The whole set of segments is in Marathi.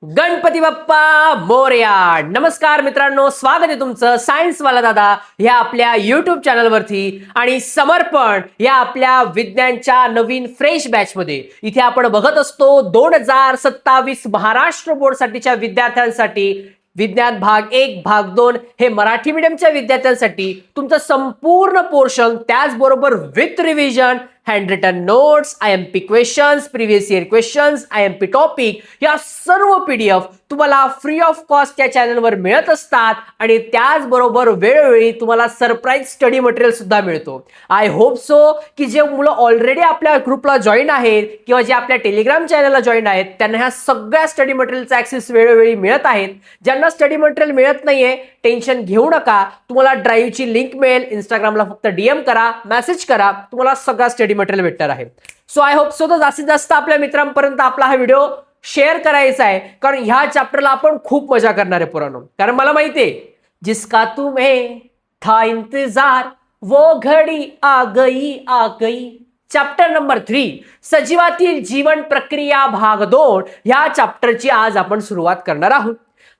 गणपती बाप्पा मोरया. नमस्कार मित्रांनो, स्वागत आहे तुमचं सायन्सवाला दादा या आपल्या युट्यूब चॅनलवरती आणि समर्पण या आपल्या विज्ञानच्या नवीन फ्रेश बॅच मध्ये. इथे आपण बघत असतो 2027 महाराष्ट्र बोर्ड साठीच्या विद्यार्थ्यांसाठी विज्ञान भाग 1 भाग 2 हे मराठी मीडियमच्या विद्यार्थ्यांसाठी तुमचं संपूर्ण पोर्शन, त्याचबरोबर with revision, hand written notes, IMP questions, previous year questions, IMP topic या सर्व PDF तुम्हाला फ्री ऑफ कॉस्ट या चॅनलवर मिळत असतात आणि त्याचबरोबर वेळोवेळी तुम्हाला सरप्राईज स्टडी मटेरियल सुद्धा मिळतो. आय होप सो की जे मुलं ऑलरेडी आपल्या ग्रुपला जॉईन आहेत किंवा जे आपल्या टेलिग्राम चॅनलला जॉईन आहेत त्यांना ह्या सगळ्या स्टडी मटेरियलचा ऍक्सेस वेळोवेळी मिळत आहेत. ज्यांना स्टडी मटेरियल मिळत नाहीये टेन्शन घेऊ नका, तुम्हाला ड्राईव्हची लिंक मिळेल. इंस्टाग्रामला फक्त DM करा, मेसेज करा, तुम्हाला सगळा स्टडी मटेरियल भेटणार आहे. सो आय होप सो तर जास्तीत जास्त आपल्या मित्रांपर्यंत आपला हा व्हिडिओ शेअर करायचा आहे, कारण ह्या चॅप्टरला आपण खूप मजा करणार आहे पुराणो. कारण मला माहितीये जिसका तुम्हें था इंतजार वो घडी आ गई. चॅप्टर नंबर 3 सजीवातील जीवन प्रक्रिया भाग 2 ह्या चॅप्टरची आज आपण सुरुवात करणार आहोत.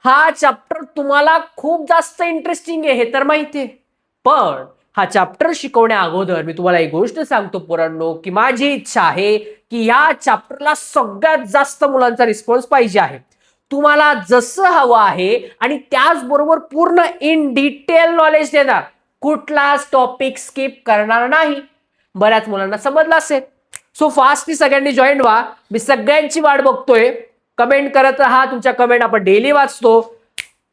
हा चॅप्टर तुम्हाला खूप जास्त इंटरेस्टिंग आहे हे तर माहितीये, पण हा चॅप्टर शिकवण्या अगोदर मी तुम्हाला एक गोष्ट सांगतो पोरांनो, की माझी इच्छा आहे की या चॅप्टरला सगळ्यात जास्त मुलांचा रिस्पॉन्स पाहिजे आहे. तुम्हाला जसं हवं आहे आणि त्याचबरोबर पूर्ण इन डिटेल नॉलेज देणार, कुठलाच टॉपिक स्किप करणार नाही. बऱ्याच मुलांना समजलं असेल. सो फास्टली सगळ्यांनी जॉईन व्हा. मी सगळ्यांची वाट बघतोय. कमेंट करत राहा, तुमच्या कमेंट आपण डेली वाचतो.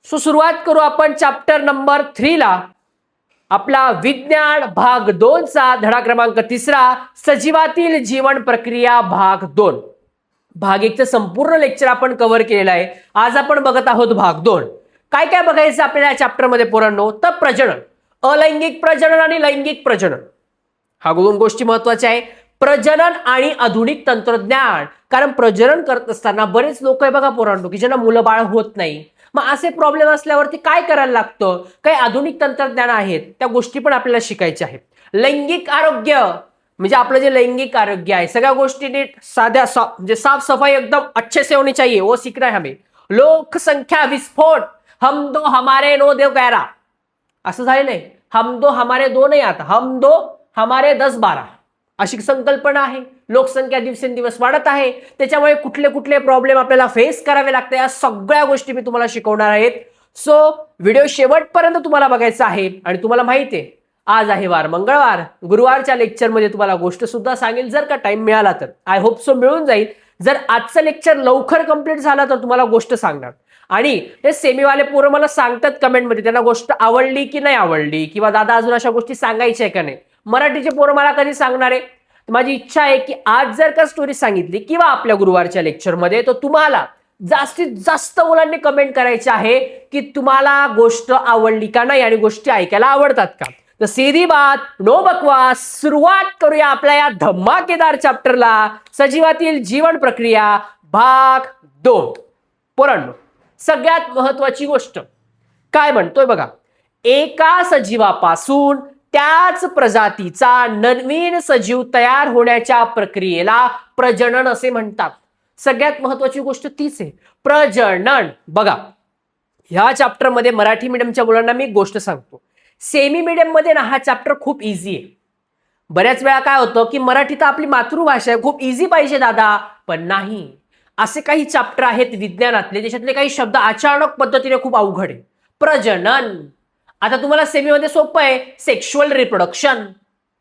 सो सुरुवात करू आपण चॅप्टर नंबर 3 ला. आपला विज्ञान भाग 2 चा धडा क्रमांक 3 सजीवातील जीवन प्रक्रिया भाग 2. भाग 1 चं संपूर्ण लेक्चर आपण कव्हर केलेलं आहे. आज आपण बघत आहोत भाग 2. काय काय बघायचं आपल्याला या चॅप्टर मध्ये पोरांनो? तर प्रजनन, अलैंगिक प्रजनन आणि लैंगिक प्रजनन हा 2 गोष्टी महत्वाच्या आहे. प्रजनन आणि आधुनिक तंत्रज्ञान. कारण प्रजनन करत असताना बरेच लोक आहे बघा पोरांनो की ज्यांना मुलं बाळ होत नाही. मग असे प्रॉब्लेम असल्यावरती काय करायला लागतं? काही आधुनिक तंत्रज्ञान आहेत, त्या गोष्टी पण आपल्याला शिकायच्या आहेत. लैंगिक आरोग्य म्हणजे आपलं जे लैंगिक आरोग्य आहे, सगळ्या गोष्टी नीट साध्या म्हणजे साफ सफाई एकदम अच्छे से होनी चाहिए, वो सीखना है हमें. लोकसंख्या विस्फोट, हम दो हमारे नो देव गैरा, असं झालेलं आहे. हम दो हमारे दो नाही, आता हम दो हमारे 10-12 अशी संकल्पना आहे. लोकसंख्या दिवसेंदिवस वाढत आहे, त्याच्यामुळे कुठले कुठले प्रॉब्लेम आपल्याला फेस करावे लागते, या सगळ्या गोष्टी मी तुम्हाला शिकवणार आहेत. सो व्हिडिओ शेवटपर्यंत तुम्हाला बघायचा आहे. आणि तुम्हाला माहिती आहे आज आहे वार मंगळवार. गुरुवारच्या लेक्चरमध्ये तुम्हाला गोष्ट सुद्धा सांगेल, जर का टाइम मिळाला तर. आय होप सो मिळून जाईल. जर आजचं लेक्चर लवकर कंप्लीट झालं तर तुम्हाला गोष्ट सांगणार. आणि हे सेमीवाले पोरं मला सांगतात कमेंटमध्ये त्यांना गोष्ट आवडली की नाही आवडली, किंवा दादा अजून अशा गोष्टी सांगायच्या आहे का नाही. मराठीचे पोरं मला कधी सांगणार आहे? माझी इच्छा आहे की आज जर का स्टोरी सांगितली किंवा आपल्या गुरुवारच्या लेक्चरमध्ये, तर तुम्हाला जास्तीत जास्त मुलांनी कमेंट करायचे आहे की तुम्हाला गोष्ट आवडली का नाही आणि गोष्टी ऐकायला आवडतात का. तर सीधी बात, नो बकवास, सुरुवात करूया आपल्या या धमाकेदार चॅप्टरला. सजीवातील जीवन प्रक्रिया भाग 2. पोरांनो, सगळ्यात महत्वाची गोष्ट काय म्हणतोय बघा, एका सजीवापासून त्याच प्रजातीचा नवीन सजीव तयार होण्याच्या प्रक्रियेला प्रजनन असे म्हणतात. सगळ्यात महत्वाची गोष्ट तीच आहे, प्रजनन. बघा, ह्या चॅप्टर मध्ये मराठी मीडियमच्या मुलांना मी एक गोष्ट सांगतो, सेमी मीडियम मध्ये ना हा चॅप्टर खूप इझी आहे. बऱ्याच वेळा काय होतं की मराठी तर आपली मातृभाषा आहे, खूप इझी पाहिजे दादा, पण नाही. असे काही चॅप्टर आहेत विज्ञानातले ज्याच्यातले काही शब्द अचानक पद्धतीने खूप अवघड आहे. प्रजनन, आता तुम्हाला सेमीमध्ये सोपं आहे. सेक्शुअल रिप्रोडक्शन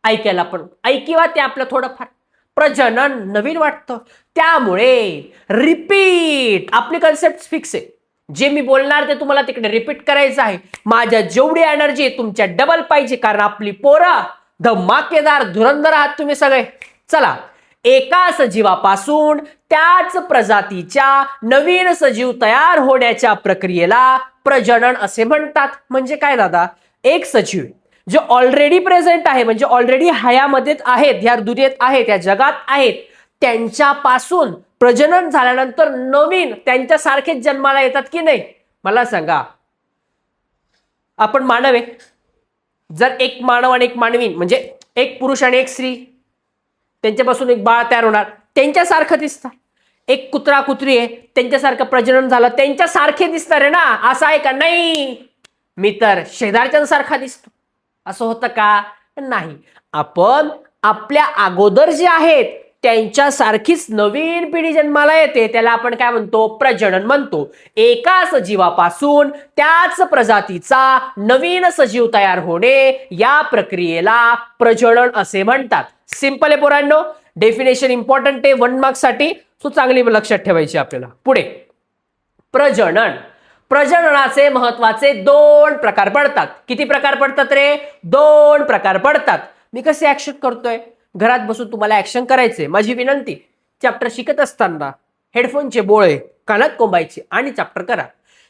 ऐकायला पण ऐकिवा ते आपलं थोडंफार. प्रजनन नवीन वाटतं, त्यामुळे रिपीट आपली कन्सेप्ट फिक्स आहे. जे मी बोलणार ते तुम्हाला तिकडे रिपीट करायचं आहे. माझ्या जेवढी एनर्जी आहे तुमच्या डबल पाहिजे, कारण आपली पोरं धमाकेदार धुरंधर आहात तुम्ही सगळे. चला, एका सजीवापासून त्याच प्रजातीच्या नवीन सजीव तयार होण्याच्या प्रक्रियेला प्रजनन असे म्हणतात. म्हणजे काय दादा, एक सजीव जो ऑलरेडी प्रेझेंट आहे, म्हणजे ऑलरेडी हयामध्येच आहेत, ह्या दुनियेत आहेत, या जगात आहेत, त्यांच्यापासून प्रजनन झाल्यानंतर नवीन त्यांच्यासारखेच जन्माला येतात की नाही? मला सांगा, आपण मानव आहे, जर एक मानव आणि एक मानवी म्हणजे एक पुरुष आणि एक स्त्री, त्यांच्यापासून एक बाळ तयार होणार, त्यांच्यासारखं दिसतं. एक कुत्रा कुत्री आहे त्यांच्यासारखं प्रजनन झालं, त्यांच्यासारखे दिसणार आहे ना, असं आहे का? नाही, मी तर शेजारच्यांसारखा दिसतो, असं होतं का? नाही. आपण आपल्या अगोदर जे आहेत त्यांच्यासारखीच नवीन पिढी जन्माला येते, त्याला आपण काय म्हणतो? प्रजनन म्हणतो. एकाच जीवापासून त्याच प्रजातीचा नवीन सजीव तयार होणे, या प्रक्रियेला प्रजनन असे म्हणतात. सिंपल आहे पोरांनो. डेफिनेशन इम्पॉर्टंट आहे 1 मार्क्स साठी, सो चांगली लक्षात ठेवायची आपल्याला. पुढे प्रजनन. प्रजननाचे महत्वाचे 2 प्रकार पडतात. किती प्रकार पडतात रे? 2 प्रकार पडतात. मी कसे ऍक्शन करतोय? घरात बसून तुम्हाला ऍक्शन करायचे. माझी विनंती, चॅप्टर शिकत असताना हेडफोनचे बोळे कानात कोंबायचे आणि चॅप्टर करा.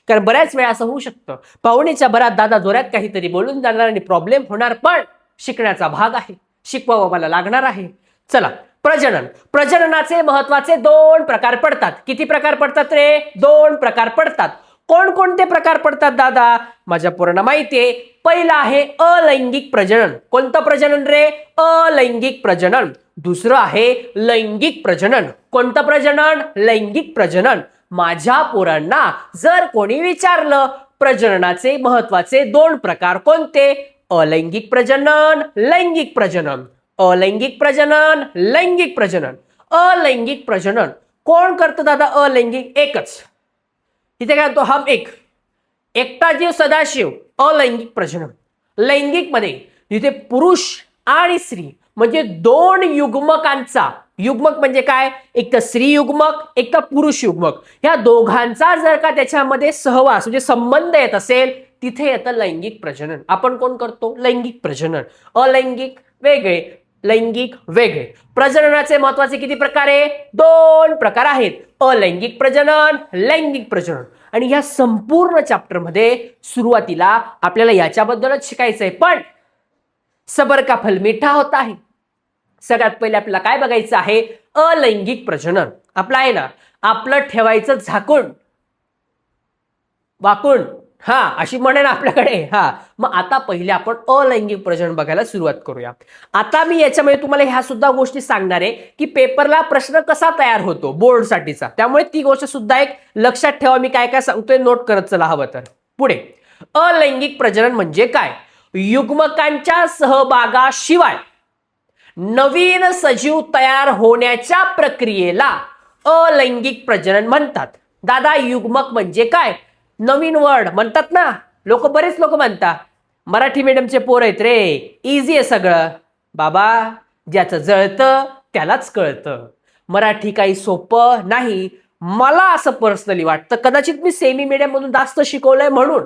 कारण बऱ्याच वेळा असं होऊ शकतं, पाहुणेच्या बरात दादा जोरात काहीतरी बोलून जाणार आणि प्रॉब्लेम होणार, पण शिकण्याचा भाग आहे, शिकवावं मला लागणार आहे. चला, प्रजनन. प्रजननाचे महत्वाचे 2 प्रकार पडतात. किती प्रकार पडतात रे? 2 प्रकार पडतात. कोणकोणते प्रकार पडतात दादा? माझ्या पोरांना माहितीये. पहिलं आहे अलैंगिक प्रजनन. कोणतं प्रजनन रे? अलैंगिक प्रजनन. दुसरं आहे लैंगिक प्रजनन. कोणतं प्रजनन? लैंगिक प्रजनन. माझ्या पोरांना जर कोणी विचारलं प्रजननाचे महत्वाचे 2 प्रकार कोणते? अलैंगिक प्रजनन, लैंगिक प्रजनन. अलैंगिक प्रजनन, लैंगिक प्रजनन. अलैंगिक प्रजनन कोण करतं दादा? अलैंगिक एकच. इथे काय तो हम एक, एकटा जीव सदाशिव, अलैंगिक प्रजनन. लैंगिक मध्ये जिथे पुरुष आणि स्त्री म्हणजे 2 युग्मकांचा, युग्मक म्हणजे काय? एक तर स्त्री युग्मक, एक तर पुरुष युग्मक, ह्या दोघांचा जर का त्याच्यामध्ये सहवास म्हणजे संबंध येत असेल, तिथे येतं लैंगिक प्रजनन. आपण कोण करतो? लैंगिक प्रजनन. अलैंगिक वेगळे, लैंगिक वेगळे. प्रजननाचे महत्वाचे किती प्रकार आहे? 2 प्रकार आहेत. अलैंगिक प्रजनन, लैंगिक प्रजनन. आणि ह्या संपूर्ण चॅप्टर मध्ये सुरुवातीला आपल्याला याच्याबद्दलच शिकायचंय, पण सबर का फल मीठा होता आहे. सगळ्यात पहिले आपल्याला काय बघायचं आहे? अलैंगिक प्रजनन. आपलं आहे ना, आपलं ठेवायचं झाकून, वाकून, हा अशी म्हणे ना आपल्याकडे. हा, मग आता पहिले आपण अलैंगिक प्रजनन बघायला सुरुवात करूया. आता मी याच्यामध्ये तुम्हाला ह्या सुद्धा गोष्टी सांगणार आहे की पेपरला प्रश्न कसा तयार होतो बोर्डसाठीचा, त्यामुळे ती गोष्ट सुद्धा एक लक्षात ठेवा. मी काय काय सांगतोय नोट करत चला हवं तर. पुढे अलैंगिक प्रजनन म्हणजे काय? युग्मकांच्या सहभागाशिवाय नवीन सजीव तयार होण्याच्या प्रक्रियेला अलैंगिक प्रजनन म्हणतात. दादा युग्मक म्हणजे काय? नवीन वर्ड म्हणतात ना लोक, बरेच लोक म्हणतात. मराठी मीडियमचे पोर आहेत रे, इझी आहे सगळं. बाबा, ज्याचं जळतं त्यालाच कळतं. मराठी काही सोपं नाही. मला असं पर्सनली वाटतं, कदाचित मी सेमी मीडियम मधून जास्त शिकवलंय म्हणून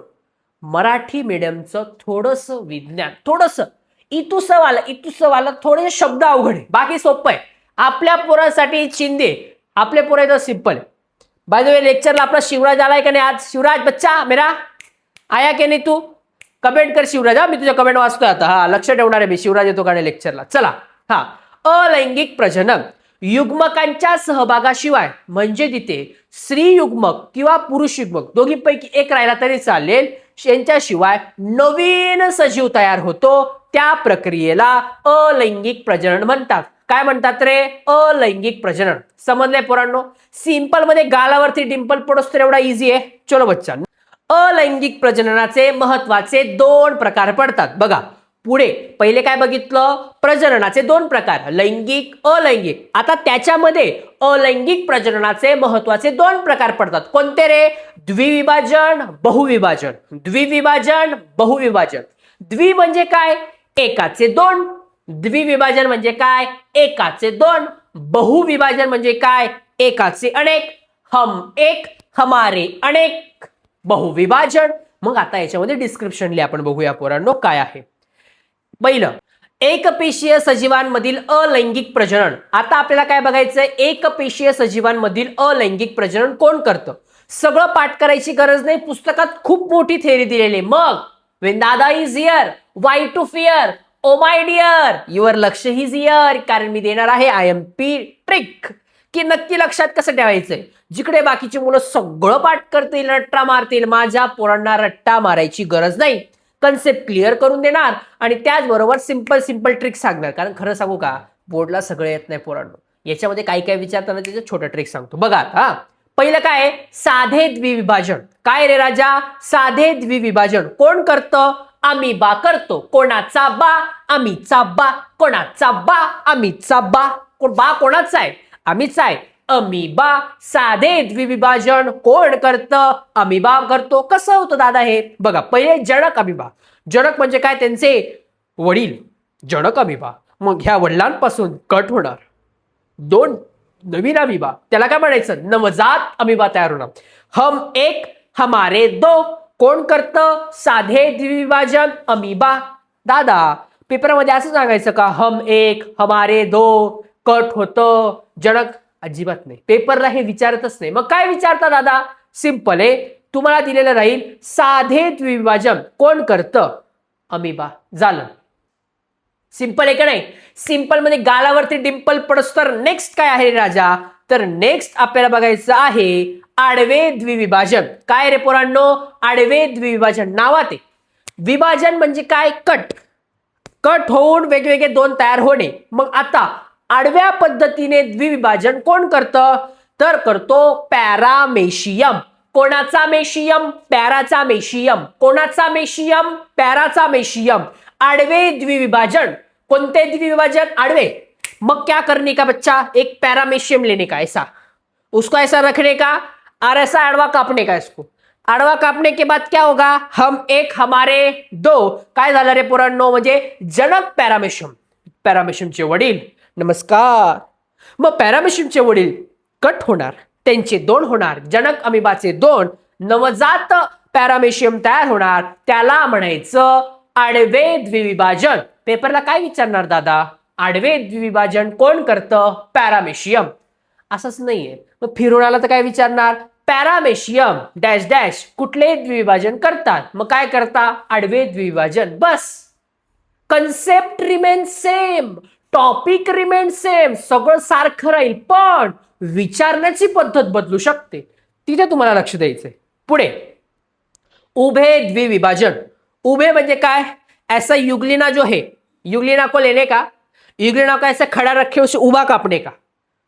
मराठी मीडियमचं थोडंसं विज्ञान, थोडंसं इतुसवाला थोडेसे शब्द अवघड आहे, बाकी सोपं आहे. आपल्या पोरांसाठी चिंदे, आपले पोरं एकदम सिंपल. बाय द वे लेक्चरला आपला शिवराज आलाय का नाही आज? शिवराज बच्चा मेरा आया की नाही? तू कमेंट कर शिवराज. हा, मी तुझ्या कमेंट वाचतोय आता. हा, लक्ष ठेवणार आहे मी, शिवराज येतो का नाही लेक्चरला. चला, हा, अलैंगिक प्रजनन युग्मकांच्या सहभागाशिवाय म्हणजे तिथे स्त्री युग्मक किंवा पुरुष युग्मक दोघींपैकी एक राहिला तरी चालेल, यांच्याशिवाय नवीन सजीव तयार होतो, त्या प्रक्रियेला अलैंगिक प्रजनन म्हणतात. काय म्हणतात रे? अलैंगिक प्रजनन. समजलंय पोरांनो? सिंपल मध्ये गालावरती डिंपल पडोस तर एवढा इझी आहे. चलो बच्चा, अलैंगिक प्रजननाचे महत्वाचे 2 प्रकार पडतात. बघा पुढे पहिले काय बघितलं? प्रजननाचे 2 प्रकार, लैंगिक, अलैंगिक. आता त्याच्यामध्ये अलैंगिक प्रजननाचे महत्वाचे 2 प्रकार पडतात. कोणते रे? द्विविभाजन, बहुविभाजन. द्विविभाजन, बहुविभाजन. द्वि म्हणजे काय? एकाचे 2. द्विविभाजन म्हणजे काय? एकाचे 2. बहुविभाजन म्हणजे काय? एकाचे अनेक. हम एक, हमारे अनेक. बहुविभाजन. मग आता याच्यामध्ये डिस्क्रिप्शन आपण बघूया पोरांनो काय आहे. पहिलं, एकपेशीय सजीवांमधील अलैंगिक प्रजनन. आता आपल्याला काय बघायचंय? एकपेशीय सजीवांमधील अलैंगिक प्रजनन कोण करतं? सगळं पाठ करायची गरज नाही, पुस्तकात खूप मोठी थेअरी दिलेली. मग when dada is here, why to fear? Oh my dear, your लक्ष इज हिअर. कारण मी देणार आहे IMP ट्रिक की नक्की लक्षात कसं ठेवायचंय. जिकडे बाकीची मुलं सगळं पाठ करतील, रट्टा मारतील, माझ्या पोरांना रट्टा मारायची गरज नाही. कन्सेप्ट क्लिअर करून देणार आणि त्याचबरोबर सिंपल ट्रिक सांगणार. कारण खरं सांगू का, बोर्डला सगळं येत नाही पोरांनो. याच्यामध्ये काही काय विचारताना त्याचं छोटं ट्रिक सांगतो बघा आता. पहिलं काय साधे द्विविभाजन. काय रे राजा? साधे द्विविभाजन कोण करतं? अमिबा करतो. कोणाचा बा? आम्हीचा बा. कोणाचा बा? आम्हीचा बा. बा कोणाचा आहे? आम्हीचा आहे. अमिबा. साधे द्विविभाजन कोण करतं? अमिबा करतो. कसं होतं दादा हे? बघा पहिले जनक अमिबा. जनक म्हणजे काय? त्यांचे वडील जनक अमिबा. मग ह्या वडिलांपासून कट होणार 2 नवीन अमिबा. त्याला काय म्हणायचं? नवजात अमिबा तयार होणार. हम एक हमारे 2 कोण करतं? साधे द्विविभाजन अमिबा. दादा पेपरमध्ये असं सांगायचं का? हम एक हमारे 2 कट होतं जनक? अजिबात नाही. पेपरला हे विचारतच नाही. मग काय विचारता दादा? सिंपल आहे. तुम्हाला दिलेलं राहील साधे द्विविभाजन कोण करतं? अमिबा. झालं. सिंपल आहे का नाही? सिंपल मध्ये गालावरती डिंपल पडस. तर नेक्स्ट काय आहे राजा? तर नेक्स्ट आपल्याला बघायचं आहे आडवे द्विविभाजन. काय रे पोरांनो? आडवे द्विविभाजन. नावात आहे. विभाजन म्हणजे काय? कट. कट होऊन वेगवेगळे 2 तयार होणे. मग आता आडव्या पद्धतीने द्विविभाजन कोण करतं? तर करतो पॅरामेशियम. कोणाचा मेशियम? पॅराचा मेशियम. कोणाचा मेशियम? पॅराचा मेशियम. आडवे द्विविभाजन. कोणते द्विविभाजन? आडवे. मग क्या करने का बच्चा? एक पैरामेशियम लेने का, ऐसा उसको ऐसा रखने का और ऐसा आड़वा कापने का. इसको आड़वा कापने के बाद क्या होगा? हम एक हमारे 2 काय झालं रे पोरांनो? म्हणजे जनक पॅरामेशियम. पॅरामेशियमचे वडील नमस्कार. मग पॅरामेशियमचे वडील कट होणार. त्यांचे 2 होणार. जनक अमिबाचे 2 नवजात पॅरामेशियम तयार होणार. त्याला म्हणायचं आडवे द्विविभाजन. पेपरला काय विचारणार दादा? आडवे द्विविभाजन कोण करतं? पॅरामेशियम. असंच नाहीये. मग फिरून आला तर काय विचारणार? पॅरामेशियम डॅश डॅश कुठले द्विविभाजन करतात? मग काय करता? आडवे द्विविभाजन. बस. Concept remain same, topic remain same, सगळं सारखं राहील, पण विचारण्याची पद्धत बदलू शकते. तिथे तुम्हाला लक्ष द्यायचंय. पुढे उभे द्विविभाजन. उभे म्हणजे काय? ऐसा युगलिना जो है, युगलिना को लेने का, युगलिना को ऐसा खड़ा रखे उसे उभा कापने का.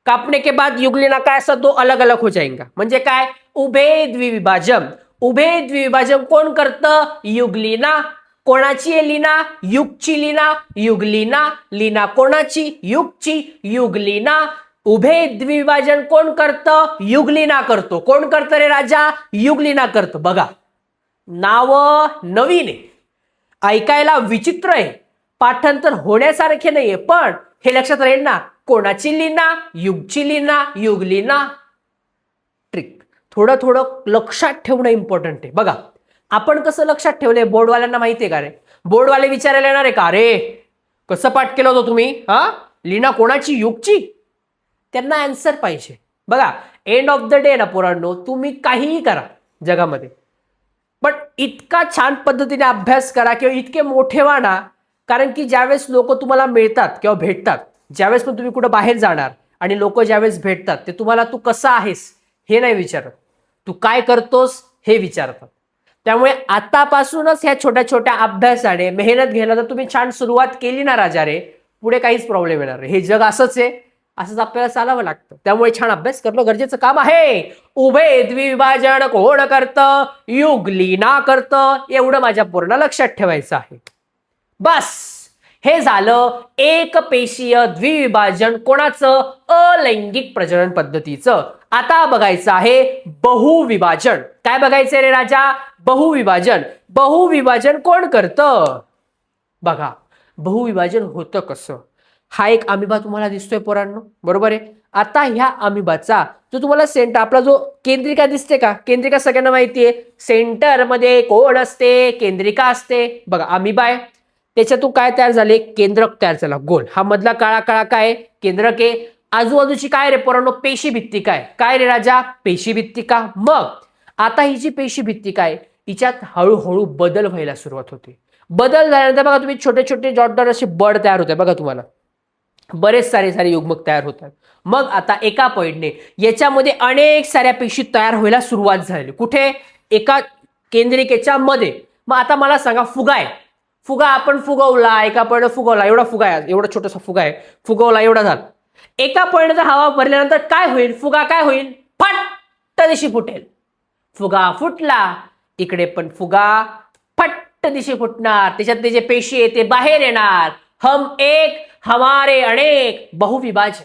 कापने के बाद युगलिना का ऐसा 2 अलग अलग हो जाएगा. म्हणजे काय? उभे द्विविभाजन. उभे द्विविभाजन कोण करतं? युगलिना. कोणाची आहे लीना? युगची लीना. युगलिना. लीना कोणाची? युगची. युगलिना. उभे द्विविभाजन कोण करतं? युगलिना करतो. कोण करतं रे राजा? युगलिना करतो. बघा नाव नवीन आहे, ऐकायला विचित्र आहे, पाठांतर होण्यासारखे नाहीये, पण हे लक्षात राहील ना. कोणाची लीना? युगची लीना. युगलिना. ट्रिक थोडं थोडं लक्षात ठेवणं इम्पॉर्टंट आहे. बघा आपण कसं लक्षात ठेवलंय? बोर्डवाल्यांना माहितीये का रे? बोर्डवाले विचारायला येणार आहे का रे कसं पाठ केलं होतं तुम्ही? हा लीना कोणाची? युगची. त्यांना आन्सर पाहिजे. बघा एंड ऑफ द डे ना पोरांनो, तुम्ही काहीही करा जगामध्ये, पण इतका छान पद्धतीने अभ्यास करा किंवा इतके मोठे व्हा ना. कारण की ज्यावेळेस लोक तुम्हाला मिळतात किंवा भेटतात, ज्यावेळेस पण तुम्ही कुठं बाहेर जाणार आणि लोक ज्यावेळेस भेटतात, ते तुम्हाला तू कसा आहेस हे नाही विचारत, तू काय करतोस हे विचारतात. त्यामुळे आतापासूनच ह्या छोट्या छोट्या अभ्यासाने मेहनत घ्यायला जर तुम्ही छान सुरुवात केली ना राजा रे, पुढे काहीच प्रॉब्लेम येणार नाही. हे जग असंच आहे, असंच आपल्याला चालावं लागतं. त्यामुळे छान अभ्यास करणं गरजेचं काम आहे. उभे द्विविभाजन कोण करतं? युगलिना करतं. एवढं माझ्या पूर्ण लक्षात ठेवायचं आहे. बस हे झालं एकपेशीय द्विविभाजन कोणाचं? अलैंगिक प्रजनन पद्धतीचं. आता बघायचं आहे बहुविभाजन. काय बघायचंय रे राजा? बहुविभाजन. बहुविभाजन कोण करतं? बघा बहुविभाजन होतं कसं. हा एक अमिबा तुम्हाला दिसतोय पोरांनो, बरोबर आहे. आता ह्या अमिबाचा जो तुम्हाला सेंटर, आपला जो केंद्रिका दिसते का? केंद्रिका सगळ्यांना माहिती आहे. सेंटर मध्ये कोण असते? केंद्रिका असते. बघा अमिबा आहे, त्याच्यातून काय तयार झाले? केंद्रक तयार झाला गोल. हा मधला काळा काळा काय? केंद्रक आहे. आजूबाजूची काय रे पोरांनो? पेशी भित्तिका आहे. काय रे राजा? पेशी भित्तिका. मग आता ही जी पेशी भित्तिका आहे, हिच्यात हळूहळू बदल व्हायला सुरुवात होते. बदल झाल्यानंतर बघा तुम्ही छोटे छोटे जॉर्डर असे बड तयार होते. बघा तुम्हाला बरेच सारे युग्मक तयार होतात. मग आता एका पॉइंटने याच्यामध्ये अनेक साऱ्या पेशी तयार व्हायला सुरुवात झाली. कुठे? एका केंद्रिकेच्या मध्ये. मग आता मला सांगा, फुगा आहे, फुगा आपण फुगवला, एका पॉइंट फुगवला, एवढा फुगा आहे, एवढा छोटासा फुगा आहे, फुगवला एवढा झाला. एका पॉईंटचा हवा भरल्यानंतर काय होईल? फुगा काय होईल? फट्ट दिशी फुटेल. फुगा फुटला, इकडे पण फुगा फट्ट दिशी फुटणार. त्याच्यातले जे पेशी आहे ते बाहेर येणार. हम एक हमारे अनेक. बहुविभाजन.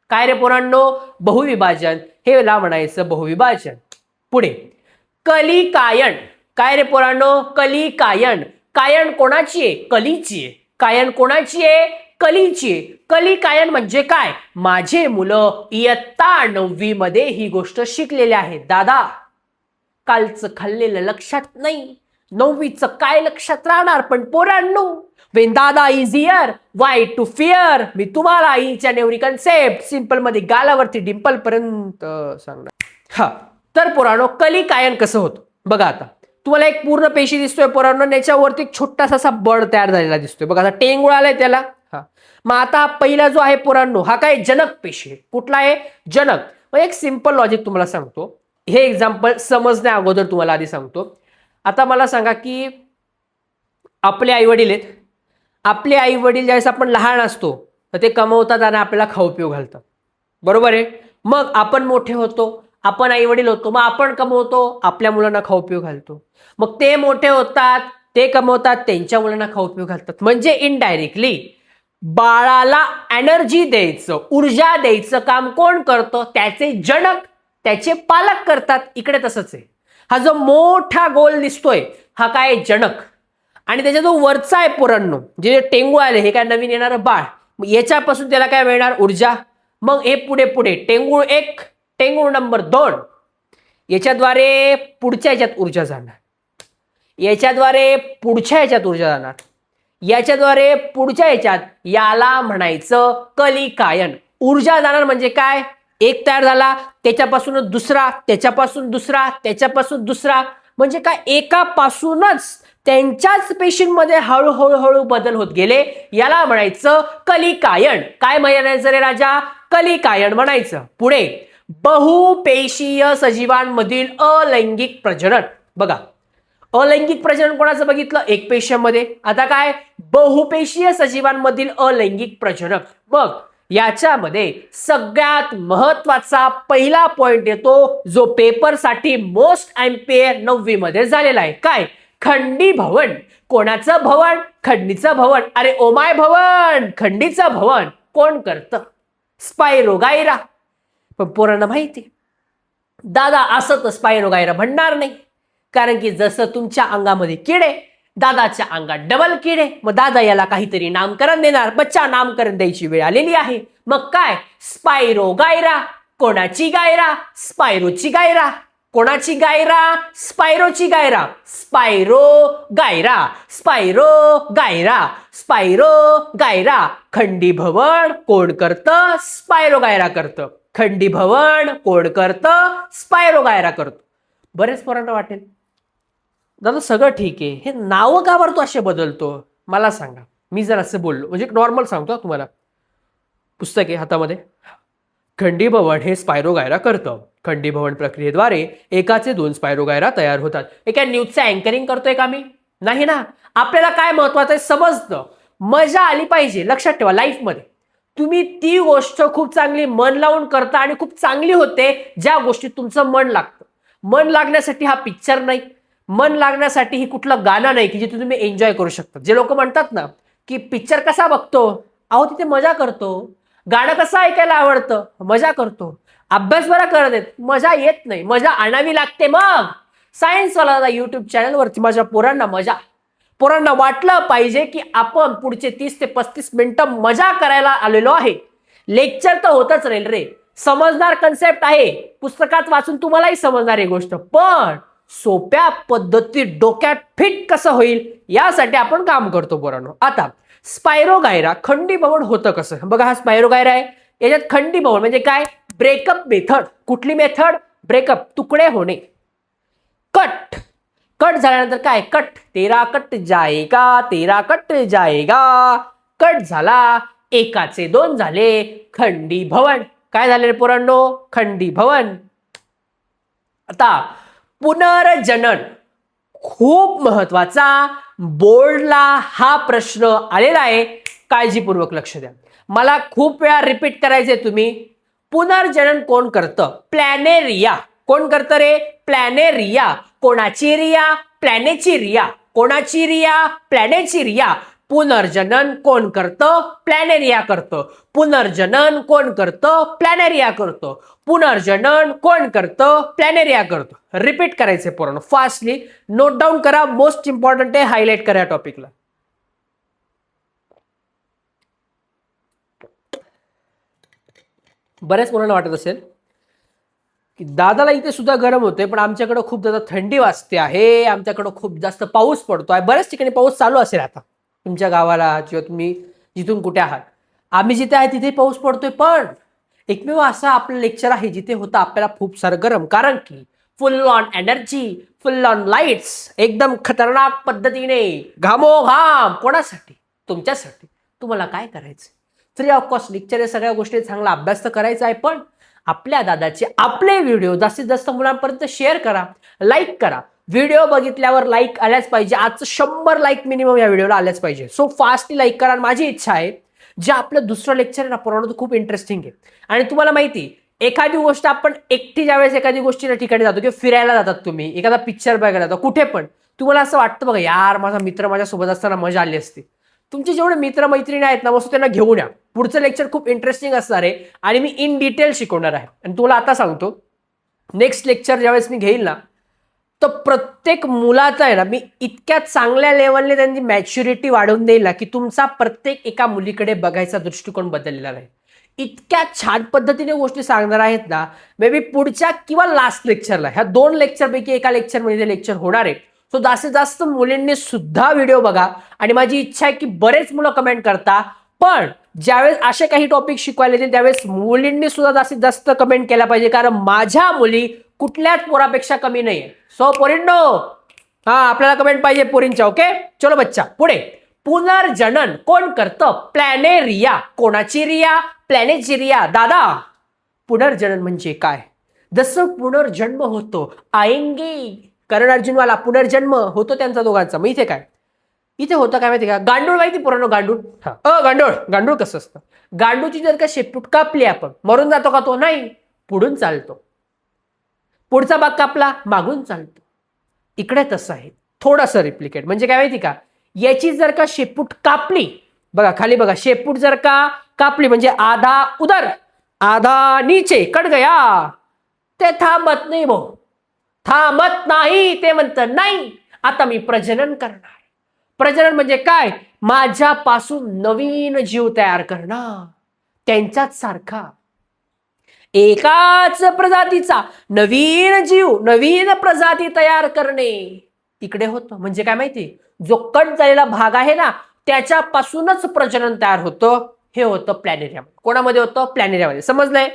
काय रे पोरांनो? बहुविभाजन. हे ला म्हणायचं बहुविभाजन. पुढे कलिकायन. काय रे पोरांनो? कलिकायन. कायन कोणाची आहे? कलीची आहे. कायन कोणाची आहे? कलीची आहे. कलिकायन म्हणजे काय? माझे मुलं इयत्ता 9वी मध्ये ही गोष्ट शिकलेली आहे. दादा कालचं खाल्लेलं लक्षात नाही, 9वीचं काय लक्षात राहणार? पण पोरांनो, when dada is here why to fear. मी तुम्हाला each and every concept simple मध्ये गालावरती डिंपल पर्यंत सांगणार. हा तर पोरांनो, कलिकायन कसं होतं बघा. आता तुम्हाला एक पूर्ण पेशी दिसतोय पोरांनो, त्याच्यावरती एक छोटासा असा बळ तयार झालेला दिसतोय बघा. आता टेंगुळ आलाय त्याला. हा मग आता हा पहिला जो आहे पोरांनो, हा काय जनक पेशी आहे. कुठला आहे? जनक. मग एक सिंपल लॉजिक तुम्हाला सांगतो. हे एक्झाम्पल समजण्या अगोदर तुम्हाला आधी सांगतो. आता मला सांगा की आपले आई वडील आहेत. आपले आई वडील ज्यावेळेस आपण लहान असतो तर ते कमवतात आणि आपल्याला खाऊ पिऊ घालतात. बरोबर आहे. मग आपण मोठे होतो, आपण आई वडील होतो, मग आपण कमवतो, आपल्या मुलांना खाऊ पिऊ घालतो. मग ते मोठे होतात, ते कमवतात, त्यांच्या मुलांना खाऊ पिऊ घालतात. म्हणजे इनडायरेक्टली बाळाला एनर्जी द्यायचं, ऊर्जा द्यायचं काम कोण करतं? त्याचे जनक, त्याचे पालक करतात. इकडे तसंच आहे. हा जो मोठा गोल दिसतोय हा काय? जनक. आणि त्याचा जो वरचा आहे पोरांनो, जे टेंगुळ आले, हे काय नवीन येणारं बाळ, याच्यापासून त्याला काय मिळणार? ऊर्जा. मग हे पुढे पुढे टेंगुळ 1, टेंगुळ नंबर 2, याच्याद्वारे पुढच्या ह्याच्यात ऊर्जा जाणार, याच्याद्वारे पुढच्या ह्याच्यात ऊर्जा जाणार, याच्याद्वारे पुढच्या ह्याच्यात. याला म्हणायचं कलिकायन. ऊर्जा जाणार म्हणजे काय? एक तयार झाला, त्याच्यापासून दुसरा, त्याच्यापासून दुसरा, त्याच्यापासून दुसरा. म्हणजे काय? एकापासूनच त्यांच्याच पेशींमध्ये हळूहळू बदल होत गेले. याला म्हणायचं कलिकायन. काय म्हणायचं रे राजा? कलिकायन म्हणायचं. पुढे बहुपेशीय सजीवांमधील अलैंगिक प्रजनन. बघा, अलैंगिक प्रजनन कोणाचं बघितलं? एक पेशीमध्ये. आता काय? बहुपेशीय सजीवांमधील अलैंगिक प्रजनन. मग याच्यामध्ये सगळ्यात महत्वाचा पहिला पॉइंट येतो, जो पेपरसाठी मोस्ट एम्पेअर 9वी मध्ये झालेला आहे. काय? खंडी भवन. कोणाचं भवन? खंडीचं भवन. अरे ओमाय भवन, खंडीचं भवन कोण करतं? स्पायरोगायरा. पण पोरांना माहिती, दादा असं तर स्पायरोगायरा म्हणणार नाही, कारण की जसं तुमच्या अंगामध्ये किडे, दादाच्या अंगात डबल किडे. मग दादा याला काहीतरी नामकरण देणार. बच्चा नामकरण द्यायची वेळ आलेली आहे. मग काय? स्पायरोगायरा. कोणाची गायरा? स्पायरोची गायरा. कोणाची गायरा? स्पायरोची गायरा. स्पायरो गायरा, स्पायरो गायरा, स्पायरो गायरा. खंडी भवन कोण करतं? स्पायरो गायरा करतं. खंडी भवन कोण करतं? स्पायरो गायरा करतो. बरेच पोरांना वाटेल, दादा सगळं ठीक आहे, हे नावं का बरं तू असे बदलतो? मला सांगा. मी जर असं बोललो, म्हणजे नॉर्मल सांगतो तुम्हाला, पुस्तक आहे हातामध्ये. खंडी भवन हे स्पायरोगायरा करतं. खंडी भवन प्रक्रियेद्वारे एकाचे 2 स्पायरोगायरा तयार होतात. एका न्यूजचं अँकरिंग करतोय का मी? नाही ना. आपल्याला काय महत्वाचं आहे? समजतं, मजा आली पाहिजे. लक्षात ठेवा, लाईफमध्ये तुम्ही ती गोष्ट खूप चांगली मन लावून करता आणि खूप चांगली होते ज्या गोष्टीत तुमचं मन लागतं. मन लागण्यासाठी हा पिक्चर नाही, मन लागण्यासाठी ही कुठलं गाणं नाही की जे तुम्ही एन्जॉय करू शकता. जे लोक म्हणतात ना की पिक्चर कसा बघतो? अहो तिथे मजा करतो. गाणं कसं ऐकायला आवडतं? मजा करतो. अभ्यास बरा करत आहेत, मजा येत नाही, मजा आणावी लागते. मग सायन्सवाला युट्यूब चॅनलवरती माझ्या पोरांना वाटलं पाहिजे की आपण पुढचे 30 ते 35 मिनिटं मजा करायला आलेलो आहे. लेक्चर तर होतच राहील रे, समजणार कन्सेप्ट आहे, पुस्तकात वाचून तुम्हालाही समजणार ही गोष्ट, पण सोप्या पद्धतीत डोक्यात फिट कसं होईल यासाठी आपण काम करतो पोरांनो. आता स्पायरोगायरा खंडी भवन होतं कसं? बघा, हा स्पायरोगायरा आहे. याच्यात खंडी भवन म्हणजे काय? Breakup method. कुठली मेथड? ब्रेकअप, तुकडे होणे. कट झाल्यानंतर काय? कट, तेरा कट जाएगा, तेरा कट जाएगा. कट झाला, एकाचे 2 झाले, खंडी भवन. काय झाले रे पोरांनो? खंडी भवन. आता पुनर्जनन, खूप महत्वाचा, बोर्डला हा प्रश्न आलेला आहे, काळजीपूर्वक लक्ष द्या. मला खूप वेळा रिपीट करायचंय तुम्ही. पुनर्जनन कोण करतं? प्लॅनेरिया. कोण करतं रे? प्लॅनेरिया. कोणाची रिया? प्लॅनेची रिया. कोणाची रिया? प्लॅनेची रिया. पुनर्जनन कोण करतं? प्लॅनेरिया करतं. पुनर्जनन कोण करतं? प्लॅनेरिया करतं. पुनर्जनन कोण करतं? प्लॅनेरिया करतं. रिपीट करायचे पूर्ण फास्टली. नोट डाऊन करा. मोस्ट इम्पॉर्टंट आहे, हायलाइट करा या टॉपिकला. बऱ्याच मुलांना वाटत असेल की दादाला इथे सुद्धा गरम होते, पण आमच्याकडे खूप जास्त थंडी वाजते आहे, आमच्याकडे खूप जास्त पाऊस पडतोय. बऱ्याच ठिकाणी पाऊस चालू असेल आता तुमच्या गावाला किंवा तुम्ही जिथून कुठे आहात. आम्ही जिथे आहे तिथे पाऊस पडतोय, पण एकमेव असं आपलं लेक्चर आहे जिथे होतं आपल्याला खूप सारं गरम, कारण की फुल on energy, full on lights, एकदम खतरनाक पद्धतीने घामोघाम. कोणासाठी? तुमच्यासाठी. तुम्हाला काय करायचं? फ्री ऑफ कॉस्ट लेक्चर आहे, सगळ्या गोष्टी चांगला अभ्यास तर करायचा आहे, पण आपल्या दादाचे आपले व्हिडिओ जास्तीत जास्त मुलांपर्यंत शेअर करा, लाईक करा. व्हिडिओ बघितल्यावर लाईक आल्याच पाहिजे. आजचं 100 लाईक मिनिमम या व्हिडिओला आल्याच पाहिजे. सो फास्टली लाईक करा. माझी इच्छा आहे जे आपलं दुसरं लेक्चर आहे ना पुरवणं खूप इंटरेस्टिंग आहे. आणि तुम्हाला माहिती, एखादी गोष्ट आपण एकटी ज्यावेळेस एखादी गोष्टीच्या ठिकाणी जातो किंवा फिरायला जातात, तुम्ही एखादा पिक्चर बघायला जातो, कुठे पण तुम्हाला असं वाटतं बघा, यार माझा मित्र माझ्यासोबत असताना मजा आली असती. तुमचे जेवढे मित्र मैत्रिणी आहेत ना, मस्त त्यांना घेऊन या. पुढचं लेक्चर खूप इंटरेस्टिंग असणार आहे आणि मी इन डिटेल शिकवणार आहे. आणि तुला आता सांगतो, नेक्स्ट लेक्चर ज्यावेळेस मी घेईल ना, तर प्रत्येक मुलाचा आहे ना, मी इतक्या चांगल्या लेवलने त्यांची मॅच्युरिटी वाढवून देईल ना, की तुमचा प्रत्येक एका मुलीकडे बघायचा दृष्टिकोन बदललेला आहे. इतक्या छान पद्धतीने गोष्टी सांगणार आहेत ना, मे बी पुढच्या किंवा लास्ट लेक्चरला, ह्या 2 लेक्चरपैकी एका लेक्चरमध्ये लेक्चर होणार आहे. सो जास्तीत जास्त मुलींनी सुद्धा व्हिडिओ बघा. आणि माझी इच्छा आहे की बरेच मुलं कमेंट करता, पण ज्यावेळेस असे काही टॉपिक शिकवायला येतील त्यावेळेस मुलींनी सुद्धा जास्तीत जास्त कमेंट केल्या पाहिजे, कारण माझ्या मुली कुठल्याच पोरापेक्षा कमी नाहीये. सो पोरींनो, हा आपल्याला कमेंट पाहिजे पोरींच्या. ओके, चलो बच्चा पुढे. पुनर्जनन कोण करतं? प्लॅनेरिया. कोणाची रिया? प्लॅनेची रिया. दादा, पुनर्जनन म्हणजे काय? जसं पुनर्जन्म होतो, आएंगे करण अर्जुनवाला पुनर्जन्म होतो त्यांचा दोघांचा. मग इथे काय? इथे होतं काय माहिती का? गांडूळ माहिती पुराणं गांडूळ? गांडूळ. गांडूळ कसं असतं? गांडूची जर का शेपूट कापली आपण, मरून जातो का तो? नाही, पुढून चालतो. पुढचा भाग कापला, मागून चालतो. इकडे तसं आहे, थोडंसं रिप्लिकेट. म्हणजे काय माहिती का? याची जर का शेपूट कापली, बघा खाली बघा, शेपूट जर का कापली म्हणजे आधा उधर आधा नीचे कट गया, ते थांबत नाही भाऊ, थांबत नाही. ते म्हणतं नाही, आता मी प्रजनन करणार. प्रजनन म्हणजे काय? माझ्यापासून नवीन जीव तयार करणं, त्यांच्याच सारखा एकाच प्रजातीचा नवीन जीव, नवीन प्रजाती तयार करणे इकडे होतं. म्हणजे काय माहिती? जो कट झालेला भाग आहे ना, त्याच्यापासूनच प्रजनन तयार होतं. हे होतं प्लॅनेरियामध्ये. कोणामध्ये होतं? प्लॅनेरियामध्ये. समजलंय?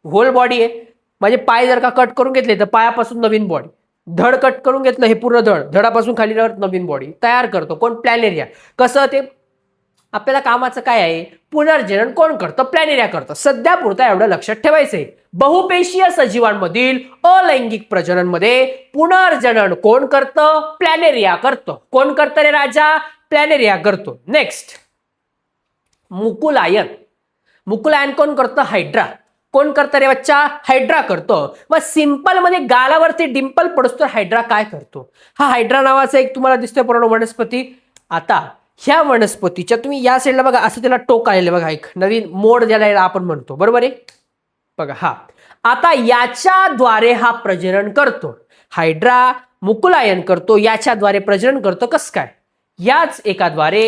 होल बॉडी आहे. माझे पाय जर का कट करून घेतले तर पायापासून नवीन बॉडी, धड कट करून घेतलं, हे पूर्ण धड, धडापासून खाली नवीन बॉडी तयार करतो कोण? प्लॅनेरिया. कसं ते? आपल्याला कामाचं काय आहे? पुनर्जनन कोण करतं? प्लॅनेरिया करतं. सध्या पुरता एवढं लक्षात ठेवायचंय. बहुपेशीय सजीवांमधील अलैंगिक प्रजननमध्ये पुनर्जनन कोण करतं? प्लॅनेरिया करतं. कोण करतं रे राजा? प्लॅनेरिया करतो. नेक्स्ट, मुकुलायन. मुकुलायन कोण करतं? हायड्रा. कोण करतं रे बच्चा? हायड्रा करतो. मग सिंपल मध्ये गालावरती डिंपल पडतो तर हायड्रा काय करतो? हा हायड्रा नावाचा एक तुम्हाला दिसतोय पूर्ण वनस्पती. आता ह्या वनस्पतीच्या तुम्ही या साईडला बघा, असं त्याला टोक आलेलं बघा, एक नवीन मोड ज्याला आपण म्हणतो, बरोबर आहे? बघा हा. आता याच्याद्वारे हा प्रजनन करतो. हायड्रा मुकुलायन करतो, याच्याद्वारे प्रजनन करतो. कसं काय? याच एकाद्वारे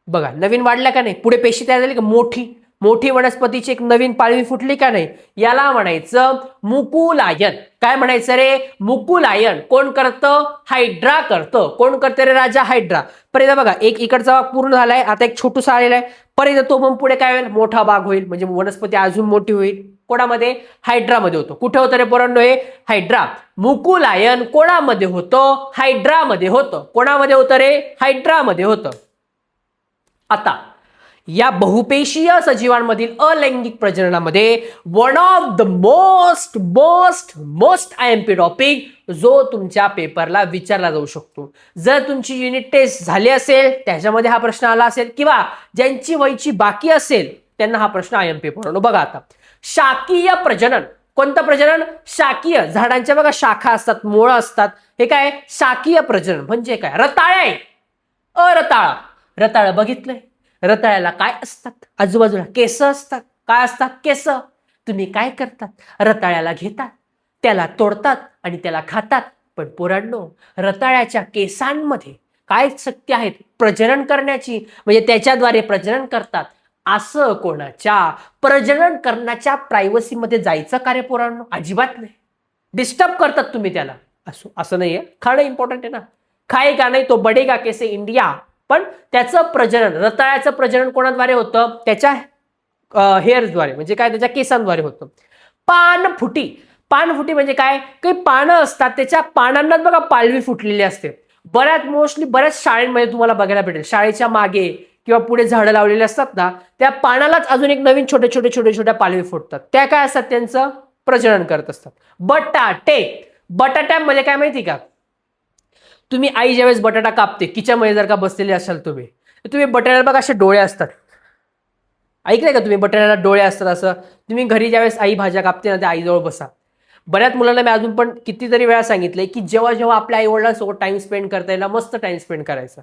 बघा नवीन वाढल्या का नाही, पुढे पेशी तयार झाली का, मोठी मोठी वनस्पतीची एक नवीन पालवी फुटली का नाही, याला म्हणायचं मुकुलायन. काय म्हणायचं रे? मुकुलायन. कोण करतं? हायड्रा करतं. कोण करतं रे राजा? हायड्रा. परत बघा, एक इकडचा भाग पूर्ण झालाय, आता एक छोटूसा आलेला आहे. परत तो मग पुढे काय होईल? मोठा भाग होईल, म्हणजे वनस्पती अजून मोठी होईल. कोणामध्ये? हायड्रामध्ये होतो. कुठे होतं रे पोरांनो हे? हायड्रा. मुकुलायन कोणामध्ये होतं? हायड्रामध्ये होतं. कोणामध्ये होतं रे? हायड्रामध्ये होतं. आता या बहुपेशीय सजीवांमधील अलैंगिक प्रजननामध्ये one of the most most most IMP topic जो तुमच्या पेपरला विचारला जाऊ शकतो. जर तुमची युनिट टेस्ट झाली असेल त्याच्यामध्ये हा प्रश्न आला असेल किंवा ज्यांची व्हायची बाकी असेल त्यांना हा प्रश्न IMP पडतो. बघा आता, शाकीय प्रजनन. कोणतं प्रजनन? शाकीय. झाडांच्या बघा शाखा असतात, मुळं असतात. हे काय? शाकीय प्रजनन म्हणजे काय? रताळ आहे, अरताळ. रताळ बघितलंय? रताळ्याला काय असतात? आजूबाजूला केस असतात. काय असतात? केस. तुम्ही काय करतात? रताळ्याला घेतात, त्याला तोडतात आणि त्याला खातात. पण पोरांनो, रताळ्याच्या केसांमध्ये काय शक्ती आहेत प्रजनन करण्याची, म्हणजे त्याच्याद्वारे प्रजनन करतात. असं कोणाच्या प्रजनन करण्याच्या प्रायव्हसीमध्ये जायचं का रे पोरांनो? अजिबात नाही. डिस्टर्ब करतात तुम्ही त्याला. असं नाहीये. खाणं इम्पॉर्टंट आहे ना. खाएगा नाही तो बडेगा कैसे इंडिया. पण त्याचं प्रजनन, रताळ्याचं प्रजनन कोणाद्वारे होतं? त्याच्या हेअर्सद्वारे, म्हणजे काय? त्याच्या केसांद्वारे होतं. पानफुटी. पानफुटी म्हणजे काय? काही पानं असतात, त्याच्या पानांनाच बघा पालवी फुटलेली असते. बऱ्याच शाळेमध्ये तुम्हाला बघायला भेटेल. शाळेच्या मागे किंवा पुढे झाडं लावलेली असतात ना, त्या पानालाच अजून एक नवीन छोट्या पालवी फुटतात. त्या काय असतात? त्यांचं प्रजनन करत असतात. बटाटे. बटाट्यामध्ये काय माहिती का? तुम्ही आई ज्यावेळेस बटाटा कापते, किचनमध्ये जर का बसलेले असाल तुम्ही बटाट्याला बघा असे डोळे असतात. ऐकलंय का तुम्ही? बटाट्याला डोळे असतात. असं तुम्ही घरी ज्यावेळेस आई भाज्या कापते ना, त्या आईजवळ बसा. बऱ्याच मुलांना मी अजून पण कितीतरी वेळा सांगितलंय की जेव्हा जेव्हा आपल्या आई वडिलांसोबत टाइम स्पेंड करता येईल, मस्त टाइम स्पेंड करायचा.